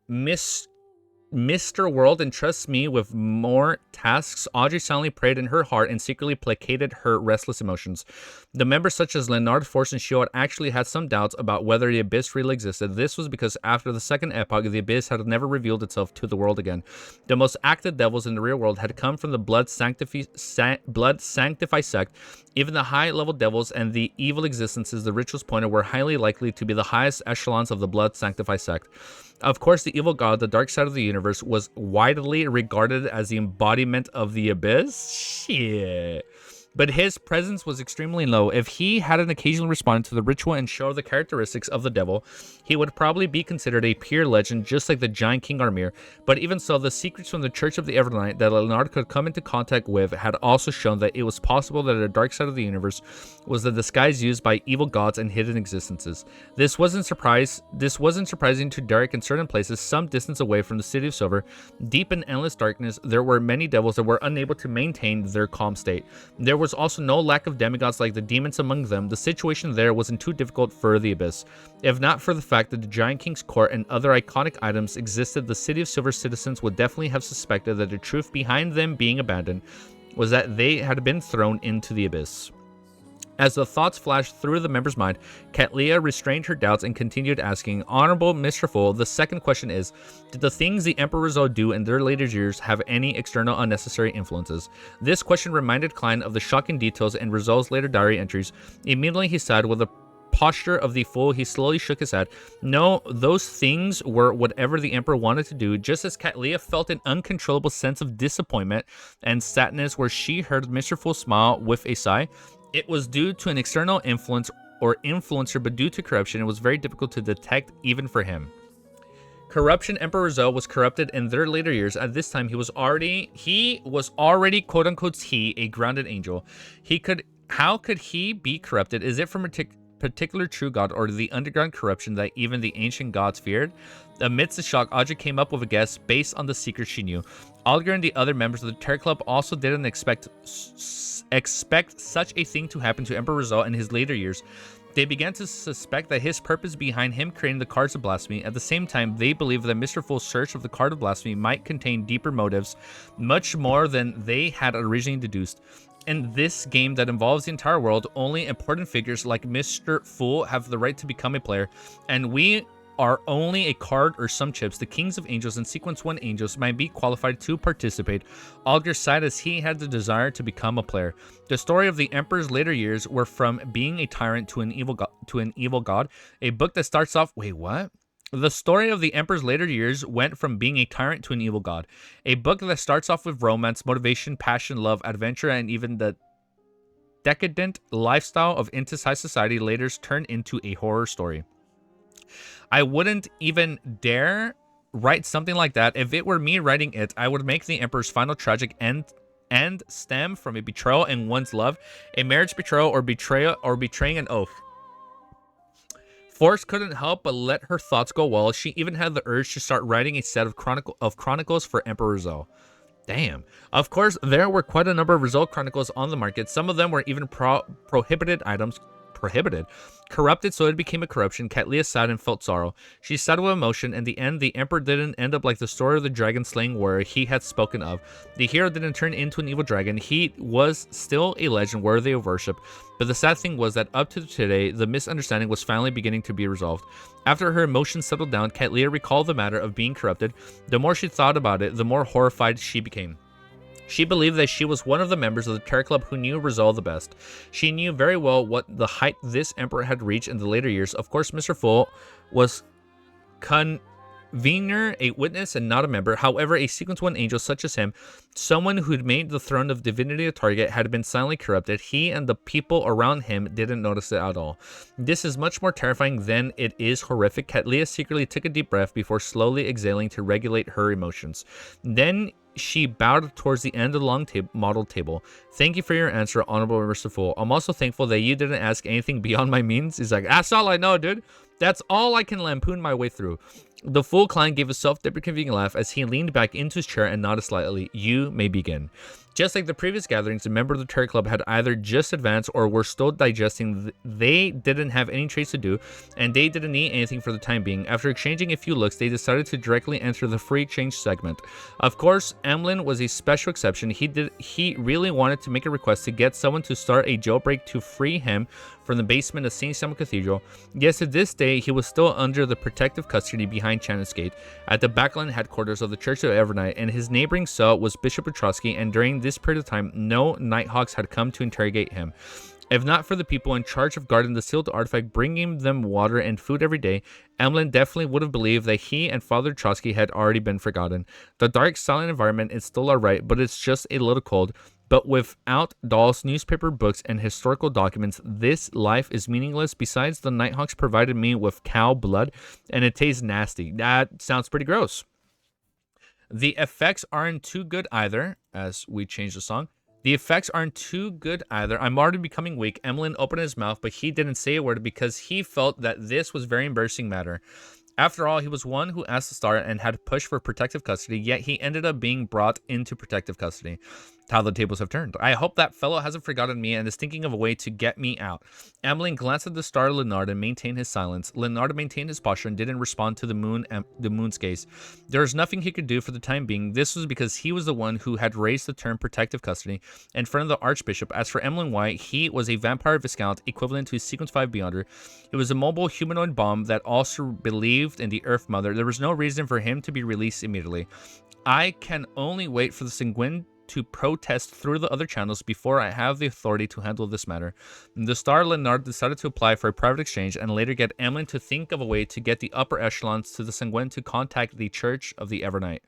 Mr. World entrusts me with more tasks. Audrey silently prayed in her heart and secretly placated her restless emotions. The members such as Leonard, Force, and Shiot actually had some doubts about whether the abyss really existed. This was because after the second epoch, the abyss had never revealed itself to the world again. The most active devils in the real world had come from the Blood Sanctify sect. Even the high-level devils and the evil existences the rituals pointed were highly likely to be the highest echelons of the Blood Sanctify sect. Of course, the evil god, the dark side of the universe, was widely regarded as the embodiment of the abyss. Shit. But his presence was extremely low. If he hadn't occasionally responded to the ritual and showed the characteristics of the devil, he would probably be considered a pure legend, just like the giant King Armir. But even so, the secrets from the Church of the Evernight that Leonard could come into contact with had also shown that it was possible that the dark side of the universe was the disguise used by evil gods and hidden existences. This wasn't surprising to Derek in certain places, some distance away from the City of Silver. Deep in endless darkness, there were many devils that were unable to maintain their calm state. There was also no lack of demigods like the demons among them. The situation there wasn't too difficult for the abyss. If not for the fact that the Giant King's court and other iconic items existed, the City of Silver citizens would definitely have suspected that the truth behind them being abandoned was that they had been thrown into the abyss. As the thoughts flashed through the member's mind, Catleya restrained her doubts and continued asking, Honorable Mr. Fool, the second question is, did the things the Emperor Rizzo do in their later years have any external unnecessary influences? This question reminded Klein of the shocking details in Rizzo's later diary entries. Immediately he sighed with a posture of the fool. He slowly shook his head. No, those things were whatever the Emperor wanted to do. Just as Catleya felt an uncontrollable sense of disappointment and sadness where she heard Mr. Fool smile with a sigh, it was due to an external influence or influencer, but due to corruption, it was very difficult to detect even for him. Corruption. Emperor Rizzo was corrupted in their later years. At this time, he was already quote unquote a grounded angel. How could he be corrupted? Is it from a particular true god or the underground corruption that even the ancient gods feared? Amidst the shock, Audrey came up with a guess based on the secrets she knew. Olga and the other members of the Terror Club also didn't expect such a thing to happen to Emperor Rizzo in his later years. They began to suspect that his purpose behind him creating the cards of blasphemy. At the same time, they believed that Mr. Fool's search of the card of blasphemy might contain deeper motives, much more than they had originally deduced. In this game that involves the entire world, only important figures like Mr. Fool have the right to become a player, and we are only a card or some chips. The Kings of Angels and Sequence 1 Angels might be qualified to participate. Alger sighed as he had the desire to become a player. The story of the Emperor's later years were from being a tyrant to an evil god. A book that starts off, wait, what? The story of the Emperor's later years went from being a tyrant to an evil god. A book that starts off with romance, motivation, passion, love, adventure, and even the decadent lifestyle of into high society later turned into a horror story. I wouldn't even dare write something like that. If it were me writing it, I would make the Emperor's final tragic end stem from a betrayal in one's love, a marriage betrayal, or betraying an oath. Force couldn't help but let her thoughts go wild. She even had the urge to start writing a set of chronicles for Emperor Zo. Damn. Of course, there were quite a number of Rizal chronicles on the market. Some of them were even prohibited items. Corrupted, so it became a corruption. Katlia sighed and felt sorrow. She sighed with emotion. In the end, the Emperor didn't end up like the story of the dragon slaying warrior he had spoken of. The hero didn't turn into an evil dragon. He was still a legend worthy of worship. But the sad thing was that up to today, the misunderstanding was finally beginning to be resolved. After her emotions settled down, Katlia recalled the matter of being corrupted. The more she thought about it, the more horrified she became. She believed that she was one of the members of the Terror Club who knew Rizal the best. She knew very well what the height this emperor had reached in the later years. Of course, Mr. Full was convener, a witness, and not a member. However, a sequence one angel such as him, someone who'd made the throne of divinity a target, had been silently corrupted. He and the people around him didn't notice it at all. This is much more terrifying than it is horrific. Katlia secretly took a deep breath before slowly exhaling to regulate her emotions. Then she bowed towards the end of the long model table. Thank you for your answer, Honorable Mr. Fool. I'm also thankful that you didn't ask anything beyond my means. He's like, that's all I know, dude. That's all I can lampoon my way through. The Fool client gave a self-deprecating laugh as he leaned back into his chair and nodded slightly. You may begin. Just like the previous gatherings, the members of the Terror Club had either just advanced or were still digesting. They didn't have any trades to do, and they didn't need anything for the time being. After exchanging a few looks, they decided to directly enter the free exchange segment. Of course, Emlyn was a special exception. He really wanted to make a request to get someone to start a jailbreak to free him from the basement of St. Samuel Cathedral. Yes, to this day, he was still under the protective custody behind Channis Gate at the backland headquarters of the Church of Evernight, and his neighboring cell was Bishop Petrosky, and during this period of time, no Nighthawks had come to interrogate him. If not for the people in charge of guarding the sealed artifact, bringing them water and food every day, Emlyn definitely would have believed that he and Father Trotsky had already been forgotten. The dark, silent environment is still alright, but it's just a little cold. But without dolls, newspaper, books, and historical documents, this life is meaningless. Besides, the Nighthawks provided me with cow blood, and it tastes nasty. That sounds pretty gross. The effects aren't too good either, as we change the song. The effects aren't too good either. I'm already becoming weak. Emlyn opened his mouth, but he didn't say a word because he felt that this was very embarrassing matter. After all, he was one who asked to start and had pushed for protective custody, yet he ended up being brought into protective custody. How the tables have turned. I hope that fellow hasn't forgotten me and is thinking of a way to get me out. Emlyn glanced at the star Leonard and maintained his silence. Leonard maintained his posture and didn't respond to the moon's gaze. There was nothing he could do for the time being. This was because he was the one who had raised the term protective custody in front of the Archbishop. As for Emlyn White, he was a vampire viscount equivalent to Sequence 5 Beyonder. It was a mobile humanoid bomb that also believed in the Earth Mother. There was no reason for him to be released immediately. I can only wait for the Sanguine to protest through the other channels before I have the authority to handle this matter. The star Leonard decided to apply for a private exchange and later get Emlyn to think of a way to get the upper echelons to the Sanguine to contact the Church of the Evernight.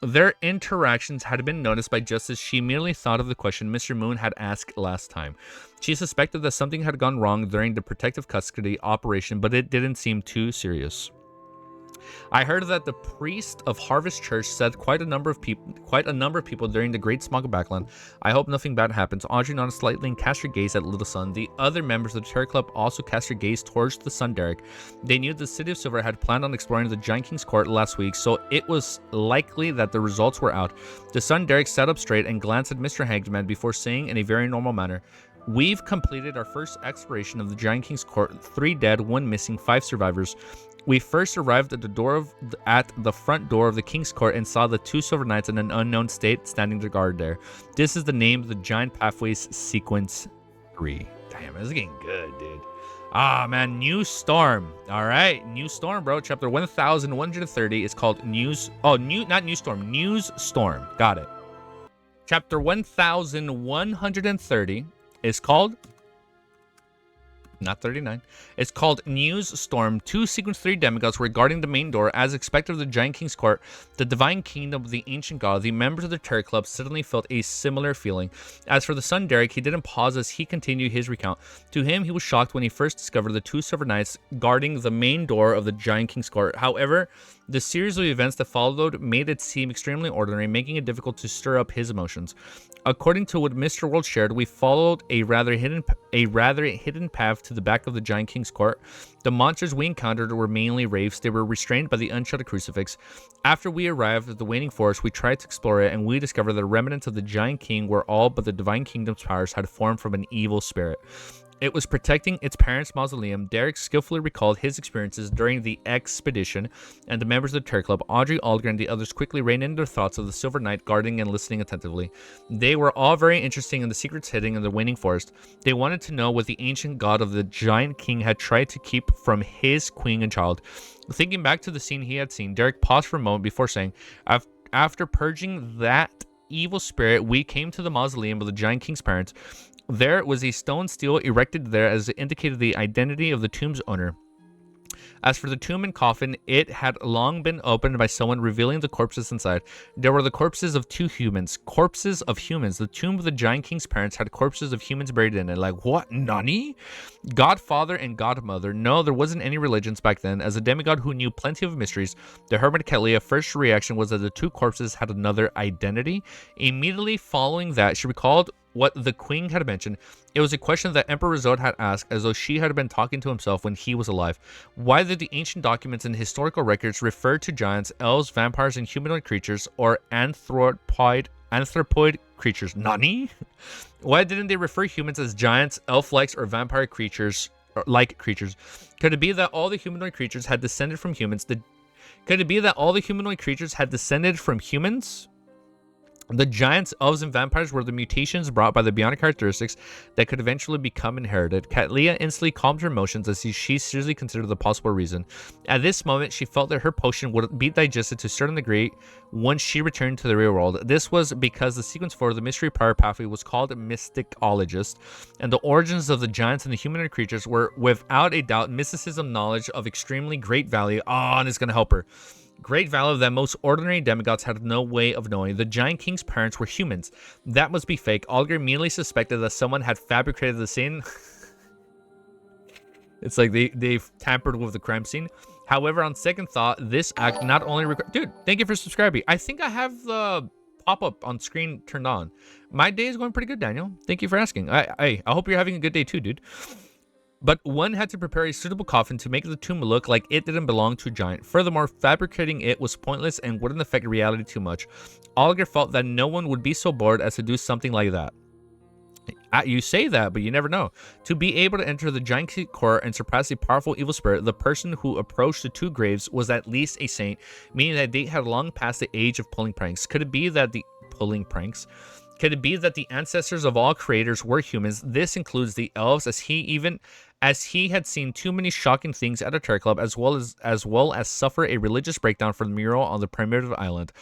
Their interactions had been noticed by Justice. She merely thought of the question Mr. Moon had asked last time. She suspected that something had gone wrong during the protective custody operation, but it didn't seem too serious. I heard that the priest of Harvest Church said quite a number of people during the Great Smog of Backland. I hope nothing bad happens. Audrey nodded slightly and cast her gaze at Little Sun. The other members of the Terror Club also cast their gaze towards the Sun Derrick. They knew the City of Silver had planned on exploring the Giant King's Court last week, so it was likely that the results were out. The Sun Derrick sat up straight and glanced at Mr. Hagman before saying in a very normal manner, "We've completed our first exploration of the Giant King's Court. 3 dead, 1 missing, 5 survivors. We first arrived at the front door of the King's Court and saw the 2 Silver Knights in an unknown state standing to guard there. This is the name of the Giant Pathways Sequence 3. Damn, this is getting good, dude. Ah, man, New Storm. All right, New Storm, bro. Chapter 1130 is called News. Oh, not New Storm. News Storm. Got it. Chapter 1130 is called not 39. It's called News Storm. 2 Sequence 3 demigods were guarding the main door. As expected of the Giant King's court, the divine kingdom of the ancient god, the members of the Terror Club suddenly felt a similar feeling. As for the son Derek, he didn't pause as he continued his recount. To him, he was shocked when he first discovered the 2 silver knights guarding the main door of the Giant King's court. However, the series of events that followed made it seem extremely ordinary, making it difficult to stir up his emotions. According to what Mr. World shared, we followed a rather hidden path to the back of the Giant King's court. The monsters we encountered were mainly wraiths. They were restrained by the unshuttered crucifix. After we arrived at the waiting forest, we tried to explore it, and we discovered that the remnants of the Giant King were all but the divine kingdom's powers had formed from an evil spirit. It was protecting its parents' mausoleum. Derek skillfully recalled his experiences during the expedition, and the members of the Terror Club, Audrey, Alger, and the others quickly reined in their thoughts of the Silver Knight guarding and listening attentively. They were all very interested in the secrets hidden in the waning forest. They wanted to know what the ancient god of the Giant King had tried to keep from his queen and child. Thinking back to the scene he had seen, Derek paused for a moment before saying, after purging that evil spirit, we came to the mausoleum of the Giant King's parents. There was a stone stele erected there as it indicated the identity of the tomb's owner. As for the tomb and coffin, it had long been opened by someone, revealing the corpses inside. There were the corpses of 2 humans. Corpses of humans. The tomb of the Giant King's parents had corpses of humans buried in it. Like, what? Nani? Godfather and Godmother. No, there wasn't any religions back then. As a demigod who knew plenty of mysteries, the hermit Kalia first reaction was that the 2 corpses had another identity. Immediately following that, she recalled what the queen had mentioned. It was a question that Emperor Zod had asked, as though she had been talking to himself when he was alive. Why did the ancient documents and historical records refer to giants, elves, vampires, and humanoid creatures, or anthropoid creatures? Nani? Why didn't they refer humans as giants, elf-likes, or vampire creatures, or like creatures? Could it be that all the humanoid creatures had descended from humans? Could it be that all the humanoid creatures had descended from humans? The giants, elves, and vampires were the mutations brought by the bionic characteristics that could eventually become inherited. Katlia instantly calmed her emotions as she seriously considered the possible reason. At this moment, she felt that her potion would be digested to a certain degree once she returned to the real world. This was because the sequence for the mystery power pathway was called Mysticologist, and the origins of the giants and the humanoid creatures were without a doubt mysticism knowledge of extremely great value. And it's going to help her. Great value that most ordinary demigods had no way of knowing. The Giant King's parents were humans. That must be fake. Alger immediately suspected that someone had fabricated the scene. It's like they've tampered with the crime scene. However, on second thought, this act not only dude, thank you for subscribing. I think I have the pop-up on screen turned on. My day is going pretty good, Daniel. Thank you for asking. I hope you're having a good day too, dude. But one had to prepare a suitable coffin to make the tomb look like it didn't belong to a giant. Furthermore, fabricating it was pointless and wouldn't affect reality too much. Alger felt that no one would be so bored as to do something like that. You say that, but you never know. To be able to enter the Giant King's court and surpass a powerful evil spirit, the person who approached the 2 graves was at least a saint, meaning that they had long passed the age of pulling pranks. Could it be that the ancestors of all creators were humans? This includes the elves, as he had seen too many shocking things at a Terror Club, as well as suffer a religious breakdown from the mural on the primitive island.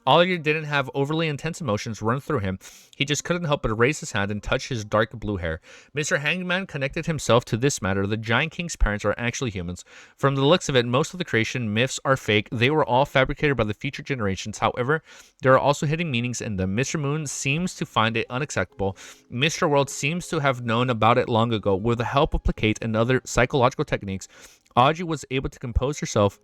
Alger didn't have overly intense emotions run through him. He just couldn't help but raise his hand and touch his dark blue hair. Mr. Hangman connected himself to this matter. The Giant King's parents are actually humans. From the looks of it, most of the creation myths are fake. They were all fabricated by the future generations. However, there are also hidden meanings in them. Mr. Moon seems to find it unacceptable. Mr. World seems to have known about it long ago. With the help of placate and other psychological techniques, Audrey was able to compose herself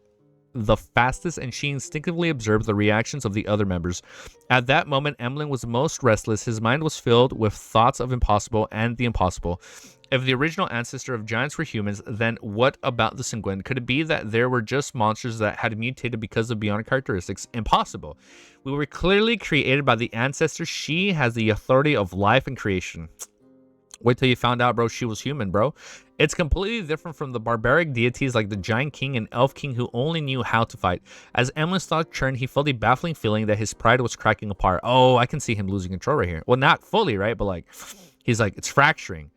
the fastest, and she instinctively observed the reactions of the other members. At that moment, Emlyn was most restless. His mind was filled with thoughts of impossible and the impossible. If the original ancestor of giants were humans, then what about the Sanguine? Could it be that there were just monsters that had mutated because of bionic characteristics? Impossible. We were clearly created by the ancestor. She has the authority of life and creation. Wait till you found out, bro, she was human, bro. It's completely different from the barbaric deities like the Giant King and Elf King who only knew how to fight. As Emlyn's thought churned, he felt a baffling feeling that his pride was cracking apart. Oh, I can see him losing control right here. Well, not fully, right? But like, he's like, it's fracturing.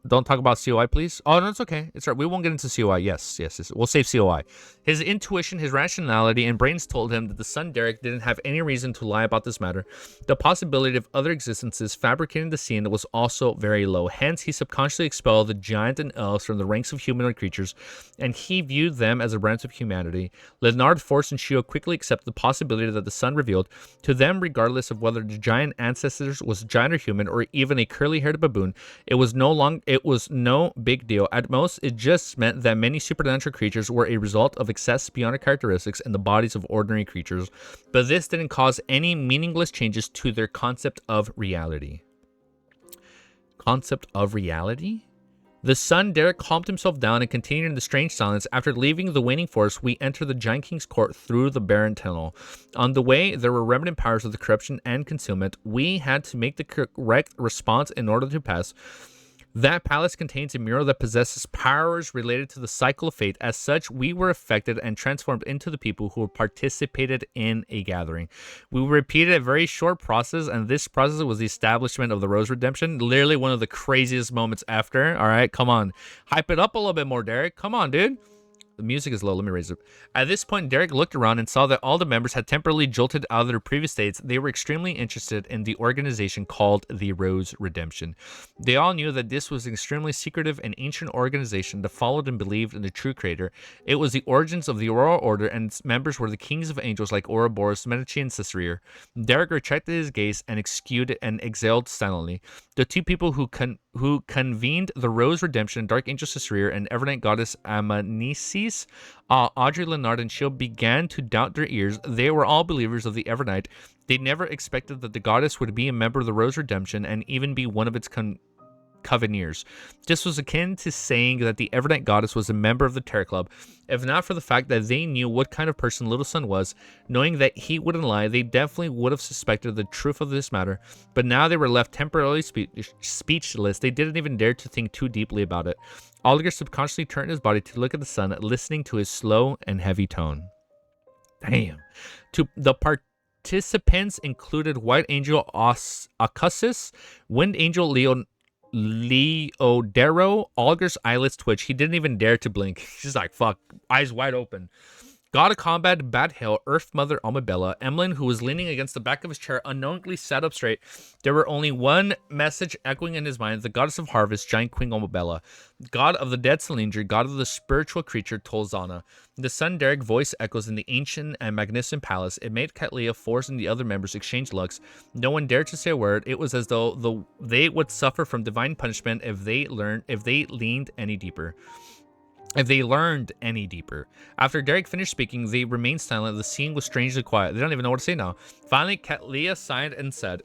Don't talk about COI, please. Oh, no, it's okay. It's right. We won't get into COI. Yes. We'll save COI. His intuition, his rationality, and brains told him that the son Derek didn't have any reason to lie about this matter. The possibility of other existences fabricating the scene was also very low. Hence, he subconsciously expelled the giant and elves from the ranks of humanoid creatures, and he viewed them as a branch of humanity. Leonard, Force, and Shio quickly accepted the possibility that the son revealed to them, regardless of whether the giant ancestors was giant or human, or even a curly-haired baboon. It was no big deal. At most, it just meant that many supernatural creatures were a result of excess beyond characteristics in the bodies of ordinary creatures, but this didn't cause any meaningless changes to their concept of reality. Concept of reality? The son Derek calmed himself down and continued in the strange silence. After leaving the waning forest, we entered the Giant King's court through the barren tunnel. On the way, there were remnant powers of the corruption and concealment. We had to make the correct response in order to pass. That palace contains a mural that possesses powers related to the cycle of fate. As such, we were affected and transformed into the people who participated in a gathering. We repeated a very short process, and this process was the establishment of the Rose Redemption. Literally one of the craziest moments after. All right, come on. Hype it up a little bit more, Derek. Come on, dude. The music is low. Let me raise it. At this point, Derek looked around and saw that all the members had temporarily jolted out of their previous states. They were extremely interested in the organization called the Rose Redemption. They all knew that this was an extremely secretive and ancient organization that followed and believed in the true creator. It was the origins of the Aurora Order, and its members were the kings of angels like Ouroboros, Medici, and Sefirah. Derek retracted his gaze and exhaled silently. The two people who convened the Rose Redemption, Dark Angel Sefirah and Evernight Goddess Amanisis, Audrey, Leonard, and Shield began to doubt their ears. They were all believers of the Evernight. They never expected that the goddess would be a member of the Rose Redemption and even be one of its Covenanters. This was akin to saying that the Evernight Goddess was a member of the Terror Club. If not for the fact that they knew what kind of person Little Sun was, knowing that he wouldn't lie, they definitely would have suspected the truth of this matter. But now they were left temporarily speechless. They didn't even dare to think too deeply about it. Oliver subconsciously turned his body to look at the sun, listening to his slow and heavy tone. Damn. To the participants included White Angel Acusis, Wind Angel Leodero. Olger's eyelids twitched. He didn't even dare to blink. He's like, fuck, eyes wide open. God of Combat, Bad Hail, Earth Mother Amabella, Emlyn, who was leaning against the back of his chair, unknowingly sat up straight. There were only one message echoing in his mind: the goddess of harvest, Giant Queen Amabella, god of the dead Cylindra, god of the spiritual creature Tolzana. The son Derek voice echoes in the ancient and magnificent palace. It made Katlia, Force, and the other members exchange looks. No one dared to say a word. It was as though they would suffer from divine punishment if they leaned any deeper. If they learned any deeper. After Derek finished speaking, they remained silent. The scene was strangely quiet. They don't even know what to say now. Finally, Katlia sighed and said,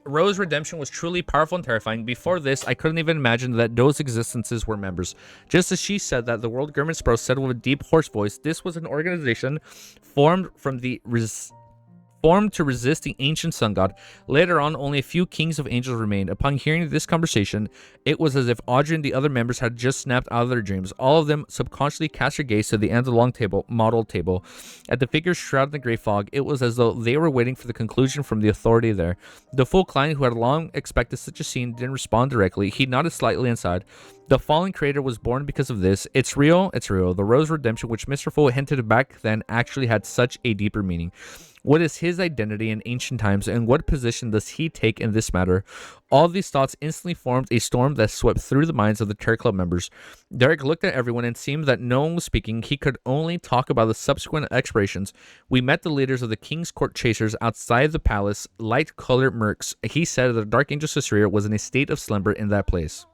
Rose Redemption was truly powerful and terrifying. Before this, I couldn't even imagine that those existences were members. Just as she said that, the world Gurman Sprouse said with a deep, hoarse voice, this was an organization formed to resist the ancient sun god. Later on, only a few kings of angels remained. Upon hearing this conversation, it was as if Audrey and the other members had just snapped out of their dreams. All of them subconsciously cast their gaze to the end of the long model table. At the figures shrouded in the gray fog, it was as though they were waiting for the conclusion from the authority there. The full client, who had long expected such a scene, didn't respond directly. He nodded slightly inside. The fallen creator was born because of this. It's real. It's real. The Rose Redemption, which Mr. Full hinted back then, actually had such a deeper meaning. What is his identity in ancient times, and what position does he take in this matter? All these thoughts instantly formed a storm that swept through the minds of the Terror Club members. Derek looked at everyone and seemed that no one was speaking. He could only talk about the subsequent explorations. We met the leaders of the King's Court chasers outside the palace, light-colored mercs. He said that the Dark Angel Sefirah was in a state of slumber in that place.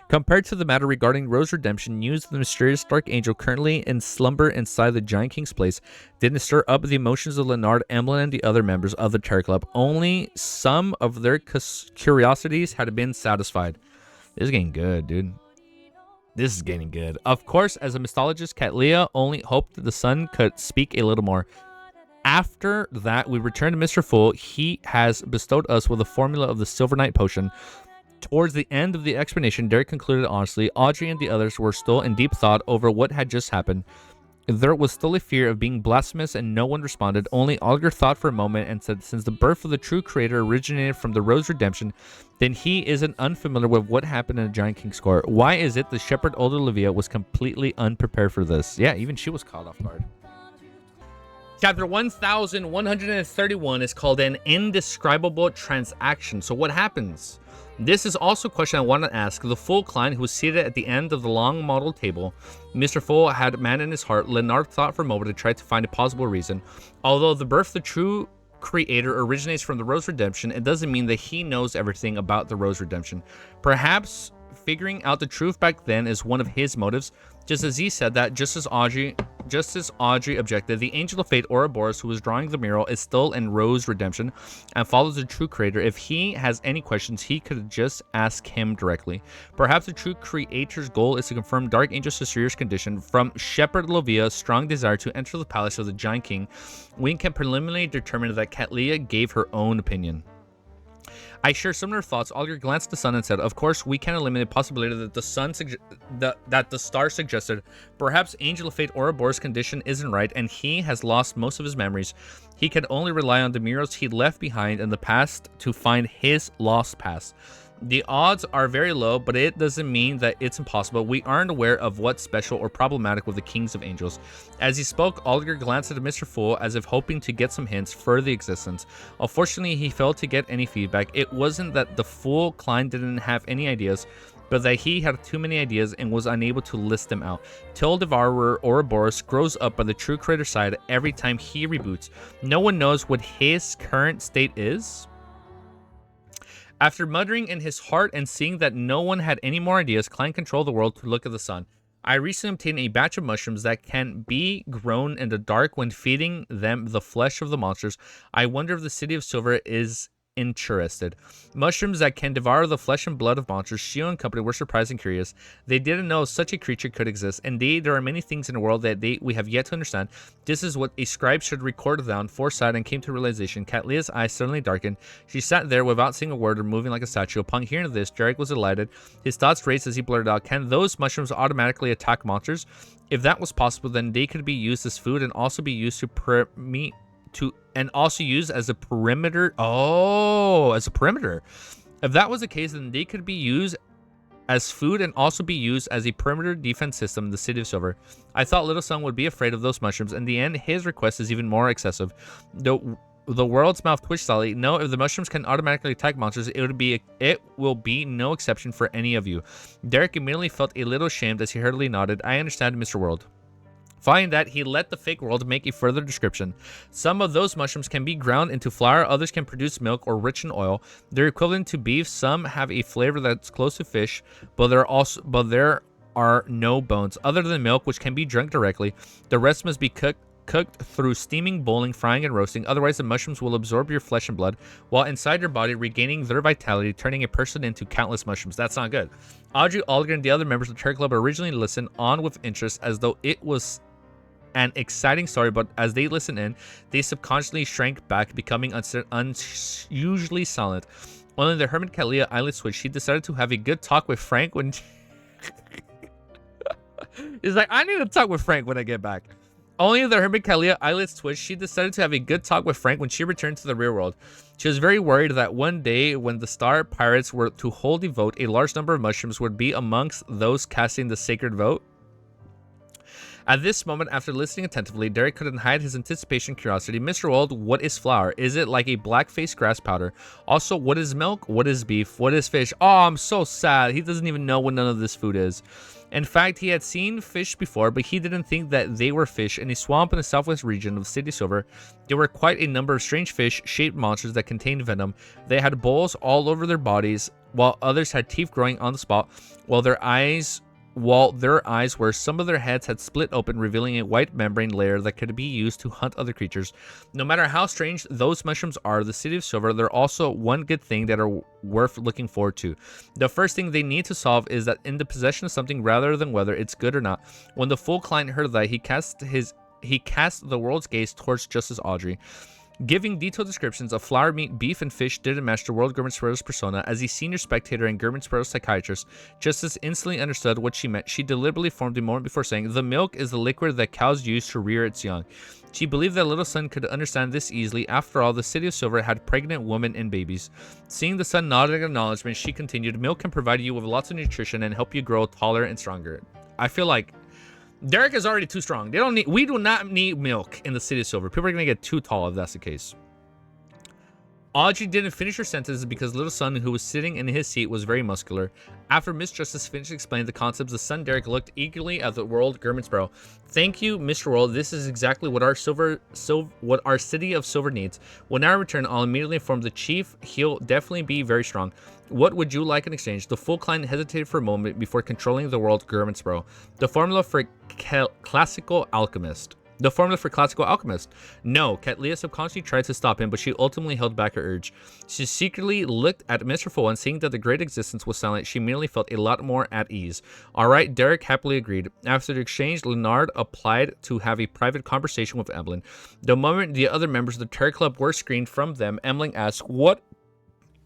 Compared to the matter regarding Rose Redemption, news of the mysterious Dark Angel currently in slumber inside the Giant King's place didn't stir up the emotions of Leonard, Emlyn, and the other members of the Terror Club. Only some of their curiosities had been satisfied. This is getting good, dude. This is getting good. Of course, as a mythologist, Katlia only hoped that the sun could speak a little more. After that, we returned to Mr. Full. He has bestowed us with the formula of the Silver Knight Potion. Towards the end of the explanation, Derek concluded honestly. Audrey and the others were still in deep thought over what had just happened. There was still a fear of being blasphemous, and no one responded. Only Alger thought for a moment and said, since the birth of the true creator originated from the Rose Redemption, then he isn't unfamiliar with what happened in the Giant King score. Why is it the shepherd older Livia was completely unprepared for this? Yeah, even she was caught off guard. Chapter 1131 is called an indescribable transaction. So what happens? This is also a question I want to ask. The Fool client who was seated at the end of the long model table. Mr. Fool had man in his heart. Leonard thought for a moment to try to find a possible reason. Although the birth of the true creator originates from the Rose Redemption, it doesn't mean that he knows everything about the Rose Redemption. Perhaps figuring out the truth back then is one of his motives. Just as he said that, just as Audrey objected, the Angel of Fate, Ouroboros, who was drawing the mural, is still in Rose Redemption and follows the true creator. If he has any questions, he could just ask him directly. Perhaps the true creator's goal is to confirm Dark Angel Sefirah's condition. From Shepherd Lovia's strong desire to enter the palace of the Giant King, we can preliminarily determine that Katlia gave her own opinion. I share similar thoughts. Alger glanced at the sun and said, of course, we can't eliminate the possibility that the sun that the star suggested. Perhaps Angel of Fate Ouroboros' condition isn't right, and he has lost most of his memories. He can only rely on the murals he left behind in the past to find his lost past. The odds are very low, but it doesn't mean that it's impossible. We aren't aware of what's special or problematic with the Kings of Angels. As he spoke, Alger glanced at Mr. Fool as if hoping to get some hints for the existence. Unfortunately, he failed to get any feedback. It wasn't that the Fool client didn't have any ideas, but that he had too many ideas and was unable to list them out. Till Devourer Ouroboros grows up by the true creator side every time he reboots. No one knows what his current state is. After muttering in his heart and seeing that no one had any more ideas, Klein controlled the world to look at the sun. I recently obtained a batch of mushrooms that can be grown in the dark when feeding them the flesh of the monsters. I wonder if the City of Silver is interested. Mushrooms that can devour the flesh and blood of monsters. Shio and company were surprised and curious. They didn't know such a creature could exist. Indeed, there are many things in the world that we have yet to understand. This is what a scribe should record down, foresight, and came to realization. Katlia's eyes suddenly darkened. She sat there without saying a word or moving like a statue. Upon hearing this, Jarek was delighted. His thoughts raced as he blurted out, can those mushrooms automatically attack monsters? If that was possible, then they could be used as food and also be used and also used as a perimeter. Oh, as a perimeter. If that was the case, then they could be used as food and also be used as a perimeter defense system in the City of Silver. I thought Little Son would be afraid of those mushrooms. In the end, his request is even more excessive. The world's mouth twitched slightly. No, if the mushrooms can automatically attack monsters, it will be no exception for any of you. Derek immediately felt a little ashamed as he hurriedly nodded. I understand, Mr. World. Following that, he let the fake world make a further description. Some of those mushrooms can be ground into flour, others can produce milk or rich in oil. They're equivalent to beef. Some have a flavor that's close to fish, but there are no bones other than milk, which can be drunk directly. The rest must be cooked through steaming, boiling, frying, and roasting. Otherwise, the mushrooms will absorb your flesh and blood while inside your body, regaining their vitality, turning a person into countless mushrooms. That's not good. Audrey, Alger, and the other members of the Terror Club originally listened on with interest as though it was an exciting story, but as they listened in, they subconsciously shrank back, becoming unusually silent. Only the hermit Kalia eyelids switched. She decided to have a good talk with Frank when he's like, I need to talk with Frank when I get back. Only the hermit Kalia eyelids twitched. She decided to have a good talk with Frank when she returned to the real world. She was very worried that one day when the Star Pirates were to hold a vote, a large number of mushrooms would be amongst those casting the sacred vote. At this moment, after listening attentively, Derek couldn't hide his anticipation and curiosity. Mr. World, what is flour? Is it like a black-faced grass powder? Also, what is milk? What is beef? What is fish? Oh, I'm so sad. He doesn't even know what none of this food is. In fact, he had seen fish before, but he didn't think that they were fish. In a swamp in the southwest region of the City of Silver, there were quite a number of strange fish-shaped monsters that contained venom. They had boils all over their bodies, while others had teeth growing on the spot, while their eyes were, some of their heads had split open, revealing a white membrane layer that could be used to hunt other creatures. No matter how strange those mushrooms are, the City of Silver, they're also one good thing that are worth looking forward to. The first thing they need to solve is that in the possession of something rather than whether it's good or not. When the Fool client heard that, he cast the world's gaze towards Justice Audrey. Giving detailed descriptions of flour, meat, beef, and fish didn't match the world German Sparrow's persona. As a senior spectator and German Sparrow's psychiatrist, Justice instantly understood what she meant. She deliberately formed a moment before saying, "The milk is the liquid that cows use to rear its young." She believed that little son could understand this easily. After all, the city of Silver had pregnant women and babies. Seeing the son nod in acknowledgement, she continued, "Milk can provide you with lots of nutrition and help you grow taller and stronger." I feel like Derek is already too strong. We do not need milk in the city of Silver. People are gonna get too tall if that's the case. Audrey didn't finish her sentence because little son, who was sitting in his seat, was very muscular. After Miss Justice finished explaining the concepts, the son Derek looked eagerly at the world German Sparrow. "Thank you, Mr. World. This is exactly what our city of Silver needs. When I return, I'll immediately inform the chief. He'll definitely be very strong. What would you like in exchange?" The full client hesitated for a moment before controlling the world German Sparrow. The formula for classical alchemist. No, Katlia subconsciously tried to stop him, but she ultimately held back her urge. She secretly looked at Mr. Full, and seeing that the great existence was silent, she merely felt a lot more at ease. Alright, Derek happily agreed. After the exchange, Leonard applied to have a private conversation with Emlyn. The moment the other members of the Terror Club were screened from them, Emlyn asked,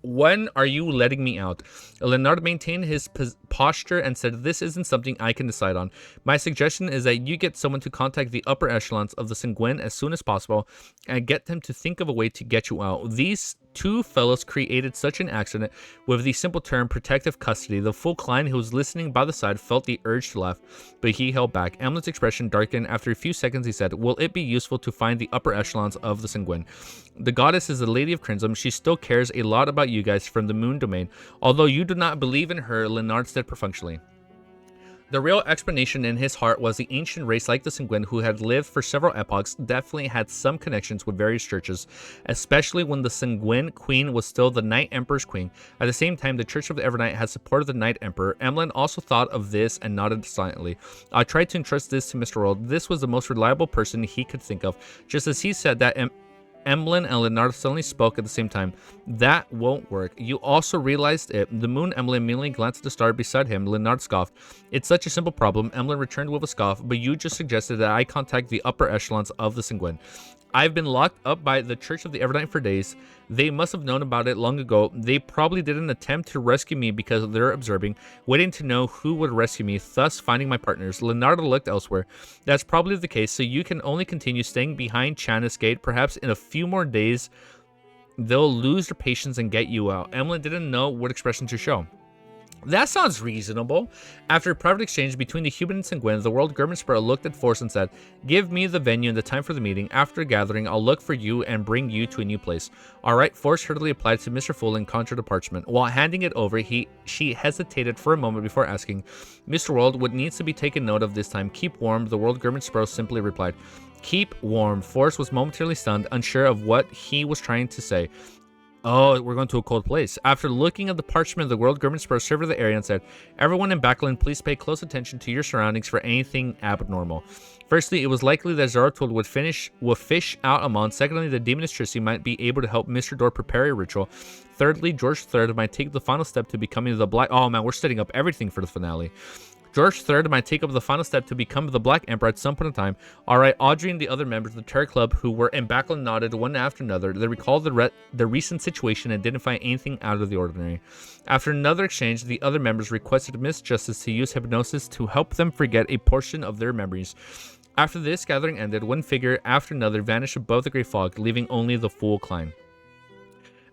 "When are you letting me out?" Leonard maintained his posture and said, "This isn't something I can decide on. My suggestion is that you get someone to contact the upper echelons of the Sanguine as soon as possible and get them to think of a way to get you out." These two fellows created such an accident with the simple term protective custody. The full client, who was listening by the side, felt the urge to laugh, but he held back. Emlyn's expression darkened. After a few seconds, he said, "Will it be useful to find the upper echelons of the Sanguine? The goddess is the Lady of Crimson. She still cares a lot about you guys from the moon domain. Although you do not believe in her," Leonard said perfunctorily. The real explanation in his heart was the ancient race like the Sanguine, who had lived for several epochs, definitely had some connections with various churches, especially when the Sanguine queen was still the Night Emperor's queen. At the same time, the Church of the Evernight had supported the Night Emperor. Emlyn also thought of this and nodded silently. "I tried to entrust this to Mr. World. This was the most reliable person he could think of." Just as he said that, Emlyn and Leonard suddenly spoke at the same time. "That won't work. You also realized it." The moon Emlyn immediately glanced at the star beside him. Leonard scoffed. "It's such a simple problem." Emlyn returned with a scoff. "But you just suggested that I contact the upper echelons of the Sanguine. I've been locked up by the Church of the Evernight for days. They must have known about it long ago. They probably didn't attempt to rescue me because they're observing, waiting to know who would rescue me, thus finding my partners." Leonardo looked elsewhere. "That's probably the case, so you can only continue staying behind Channis Gate. Perhaps in a few more days, they'll lose their patience and get you out." Emlyn didn't know what expression to show. That sounds reasonable. After a private exchange between the human and Sanguine, the world German Sparrow looked at Force and said, "Give me the venue and the time for the meeting. After the gathering, I'll look for you and bring you to a new place." Alright, Force hurriedly applied to Mr. Full and conjured a parchment. While handing it over, she hesitated for a moment before asking, "Mr. World, what needs to be taken note of this time? Keep warm," the world German Sparrow simply replied. "Keep warm." Force was momentarily stunned, unsure of what he was trying to say. "Oh, we're going to a cold place." After looking at the parchment, the world German Sparrow surveyed the area and said, "Everyone in Backland, please pay close attention to your surroundings for anything abnormal. Firstly, it was likely that Zaratold would fish out a month. Secondly, the demoness Trissy might be able to help Mr. Door prepare a ritual. Thirdly, George III might take the final step to becoming the Black..." Oh man, we're setting up everything for the finale. "George III might take up the final step to become the Black Emperor at some point in time." Alright, Audrey and the other members of the Terror Club who were in Backland nodded one after another. They recalled the recent situation and didn't find anything out of the ordinary. After another exchange, the other members requested Miss Justice to use hypnosis to help them forget a portion of their memories. After this gathering ended, one figure after another vanished above the grey fog, leaving only the Fool Klein.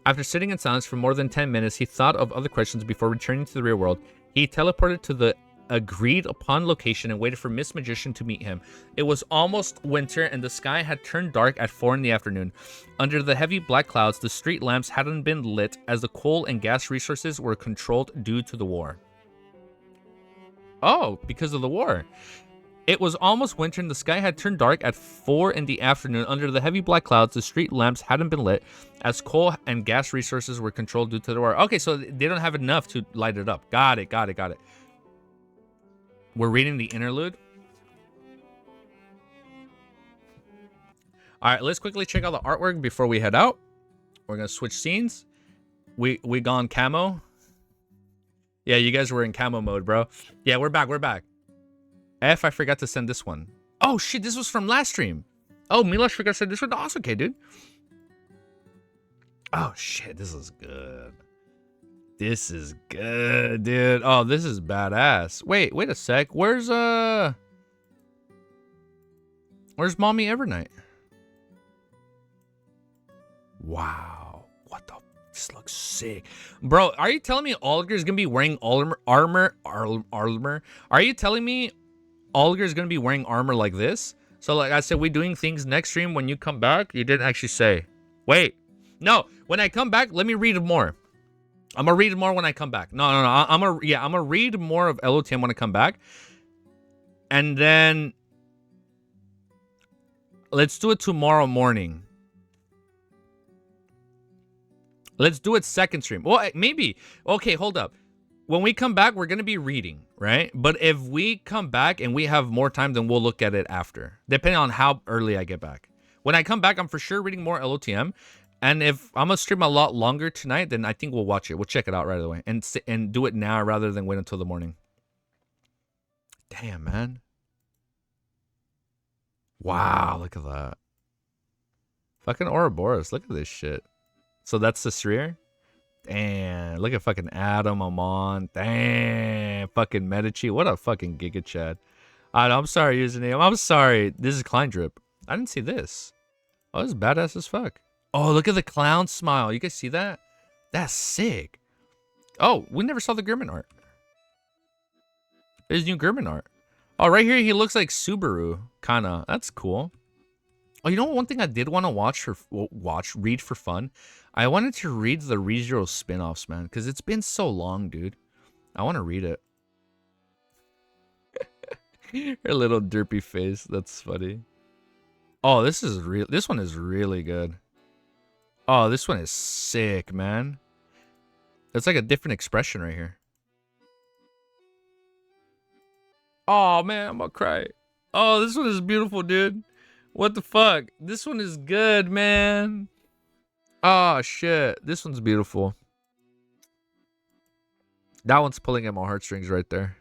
After sitting in silence for more than 10 minutes, he thought of other questions before returning to the real world. He teleported to the agreed upon location and waited for Miss Magician to meet him. It was almost winter and the sky had turned dark at 4 in the afternoon. Under the heavy black clouds, the street lamps hadn't been lit as the coal and gas resources were controlled due to the war. Oh, because of the war. It was almost winter and the sky had turned dark at 4 in the afternoon. Under the heavy black clouds, the street lamps hadn't been lit as coal and gas resources were controlled due to the war. Okay, so they don't have enough to light it up. Got it. We're reading the interlude. All right, let's quickly check out the artwork before we head out. We're gonna switch scenes. We gone camo. Yeah, you guys were in camo mode, bro. Yeah, we're back. F, I forgot to send this one. Oh shit, this was from last stream. Oh, Milosh forgot to send this one. Oh, it's okay, dude. Oh shit, this is good. This is good, dude. Oh, this is badass. Wait a sec. Where's Mommy Evernight? Wow. What the? This looks sick. Bro, are you telling me Olger is going to be wearing armor? Are you telling me Olger is going to be wearing armor like this? So like I said, we doing things next stream when you come back? You didn't actually say. Wait. No, when I come back, let me read more. I'm going to read more when I come back. No. I'm going to read more of LOTM when I come back. And then let's do it tomorrow morning. Let's do it second stream. Well, maybe. Okay, hold up. When we come back, we're going to be reading, right? But if we come back and we have more time, then we'll look at it after, depending on how early I get back. When I come back, I'm for sure reading more LOTM. And if I'm going to stream a lot longer tonight, then I think we'll watch it. We'll check it out right away and do it now rather than wait until the morning. Damn, man. Wow, look at that. Fucking Ouroboros. Look at this shit. So that's the Sefirah? Damn, look at fucking Adam, Amon. Damn, fucking Medici. What a fucking Giga Chad. I'm sorry, username. I'm sorry. This is Klein Drip. I didn't see this. Oh, this is badass as fuck. Oh, look at the clown smile. You guys see that? That's sick. Oh, we never saw the German art. There's new German art. Oh, right here, he looks like Subaru. Kinda. That's cool. Oh, you know one thing I did want to read for fun? I wanted to read the ReZero spin-offs, man, because it's been so long, dude. I want to read it. Her little derpy face. That's funny. Oh, this is real. This one is really good. Oh, this one is sick, man. It's like a different expression right here. Oh, man, I'm gonna cry. Oh, this one is beautiful, dude. What the fuck? This one is good, man. Oh, shit. This one's beautiful. That one's pulling at my heartstrings right there.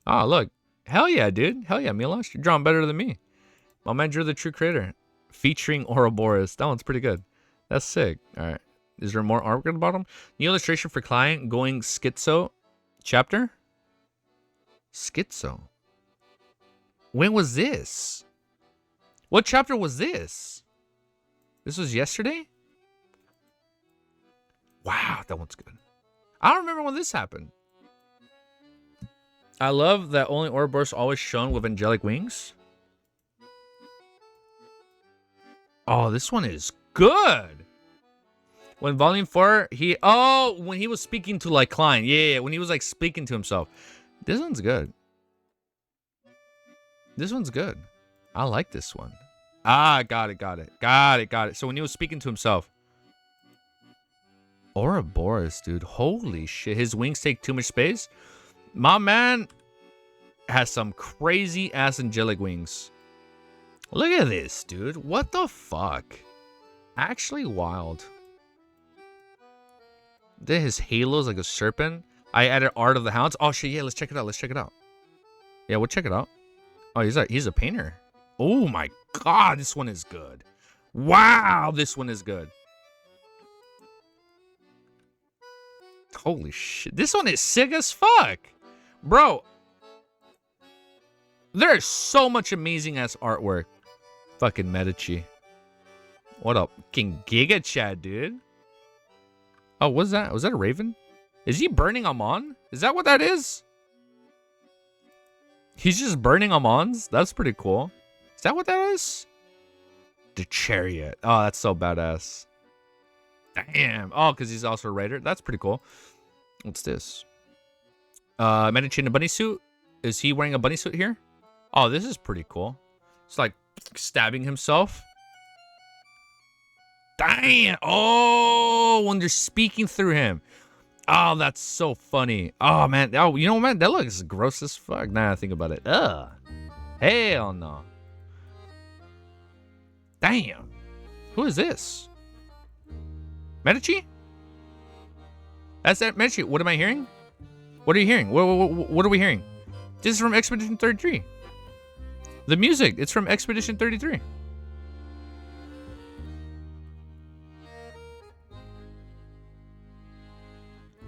Oh, look. Hell yeah, dude. Hell yeah, Milosh. You're drawing better than me. My man drew the true creator. Featuring Ouroboros. That one's pretty good. That's sick. All right. Is there more artwork at the bottom? New illustration for client going schizo. Chapter? Schizo. When was this? What chapter was this? This was yesterday? Wow, that one's good. I don't remember when this happened. I love that only Ouroboros always shown with angelic wings. Oh, this one is good. When volume 4, when he was speaking to like Klein. Yeah, when he was like speaking to himself. This one's good. This one's good. I like this one. Ah, got it. So when he was speaking to himself. Ouroboros, dude. Holy shit. His wings take too much space. My man has some crazy ass angelic wings. Look at this, dude. What the fuck? Actually wild. Then his halo's like a serpent. I added Art of the Hounds. Oh shit, yeah, let's check it out. Yeah, we'll check it out. Oh, he's a painter. Oh my god, this one is good. Wow, this one is good. Holy shit. This one is sick as fuck. Bro. There's so much amazing ass artwork. Fucking Medici. What up? King Giga Chad, dude. Oh, what's that? Was that a raven? Is he burning Amon? Is that what that is? He's just burning Amons? That's pretty cool. Is that what that is? The chariot. Oh, that's so badass. Damn. Oh, because he's also a raider. That's pretty cool. What's this? Medici in a bunny suit. Is he wearing a bunny suit here? Oh, this is pretty cool. It's like stabbing himself. Damn. Oh, when they're speaking through him. Oh, that's so funny. Oh, man. Oh, you know, man, that looks gross as fuck. Now I think about it. Ugh. Hell no. Damn. Who is this? Medici? That's that Medici. What am I hearing? What are you hearing? What are we hearing? This is from Expedition 33. The music, it's from Expedition 33.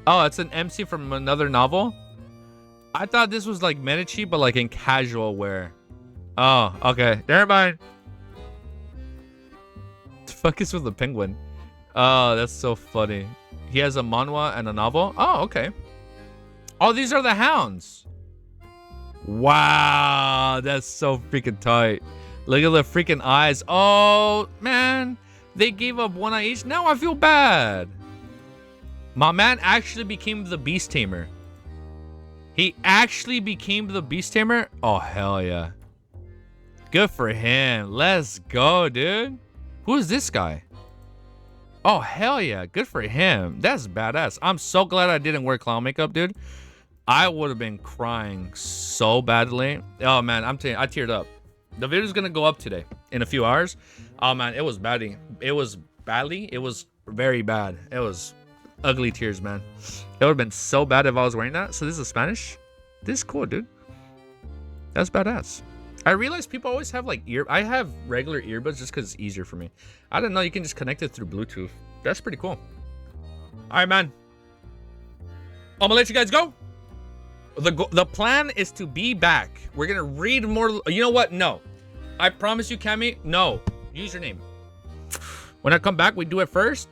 Oh, it's an MC from another novel? I thought this was like Medici, but like in casual wear. Oh, okay. Never mind. The fuck is with the penguin? Oh, that's so funny. He has a manhwa and a novel? Oh, okay. Oh, these are the hounds. Wow, that's so freaking tight. Look at the freaking eyes. Oh, man. They gave up one eye each. Now I feel bad. My man actually became the beast tamer. He actually became the beast tamer? Oh, hell yeah. Good for him. Let's go, dude. Who is this guy? Oh, hell yeah. Good for him. That's badass. I'm so glad I didn't wear clown makeup, dude. I would have been crying so badly. Oh, man. I'm telling you, I teared up. The video's going to go up today in a few hours. Oh, man. It was badly. It was badly. It was very bad. It was ugly tears, man. It would have been so bad if I was wearing that. So this is Spanish. This is cool, dude. That's badass. I realize people always have like I have regular earbuds just because it's easier for me. I didn't know you can just connect it through Bluetooth. That's pretty cool. All right, man. I'm gonna let you guys go. The plan is to be back. We're gonna read more. You know what? No, I promise you, Cammy. No, username. When I come back, we do it first.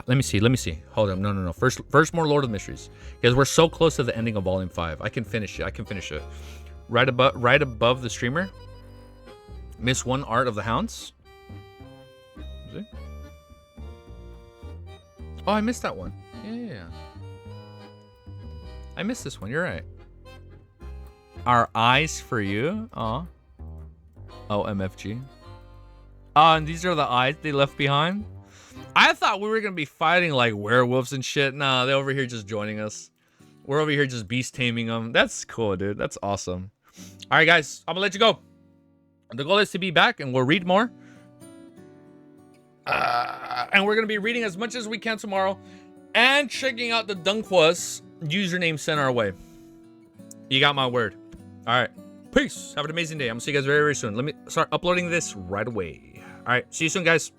Let me see. Hold on. No. First more Lord of the Mysteries, because we're so close to the ending of Volume 5. I can finish it. Right above the streamer. Miss one art of the hounds. Is it? Oh, I missed that one. Yeah. I missed this one. You're right. Our eyes for you. Oh, MFG. Oh, and these are the eyes they left behind. I thought we were gonna be fighting like werewolves and shit. Nah, they're over here just joining us. We're over here just beast taming them. That's cool, dude. That's awesome. All right, guys, I'm gonna let you go. The goal is to be back, and we'll read more. And we're gonna be reading as much as we can tomorrow, and checking out the Dunkwas username sent our way. You got my word. All right, peace. Have an amazing day. I'm gonna see you guys very, very soon. Let me start uploading this right away. All right, see you soon, guys.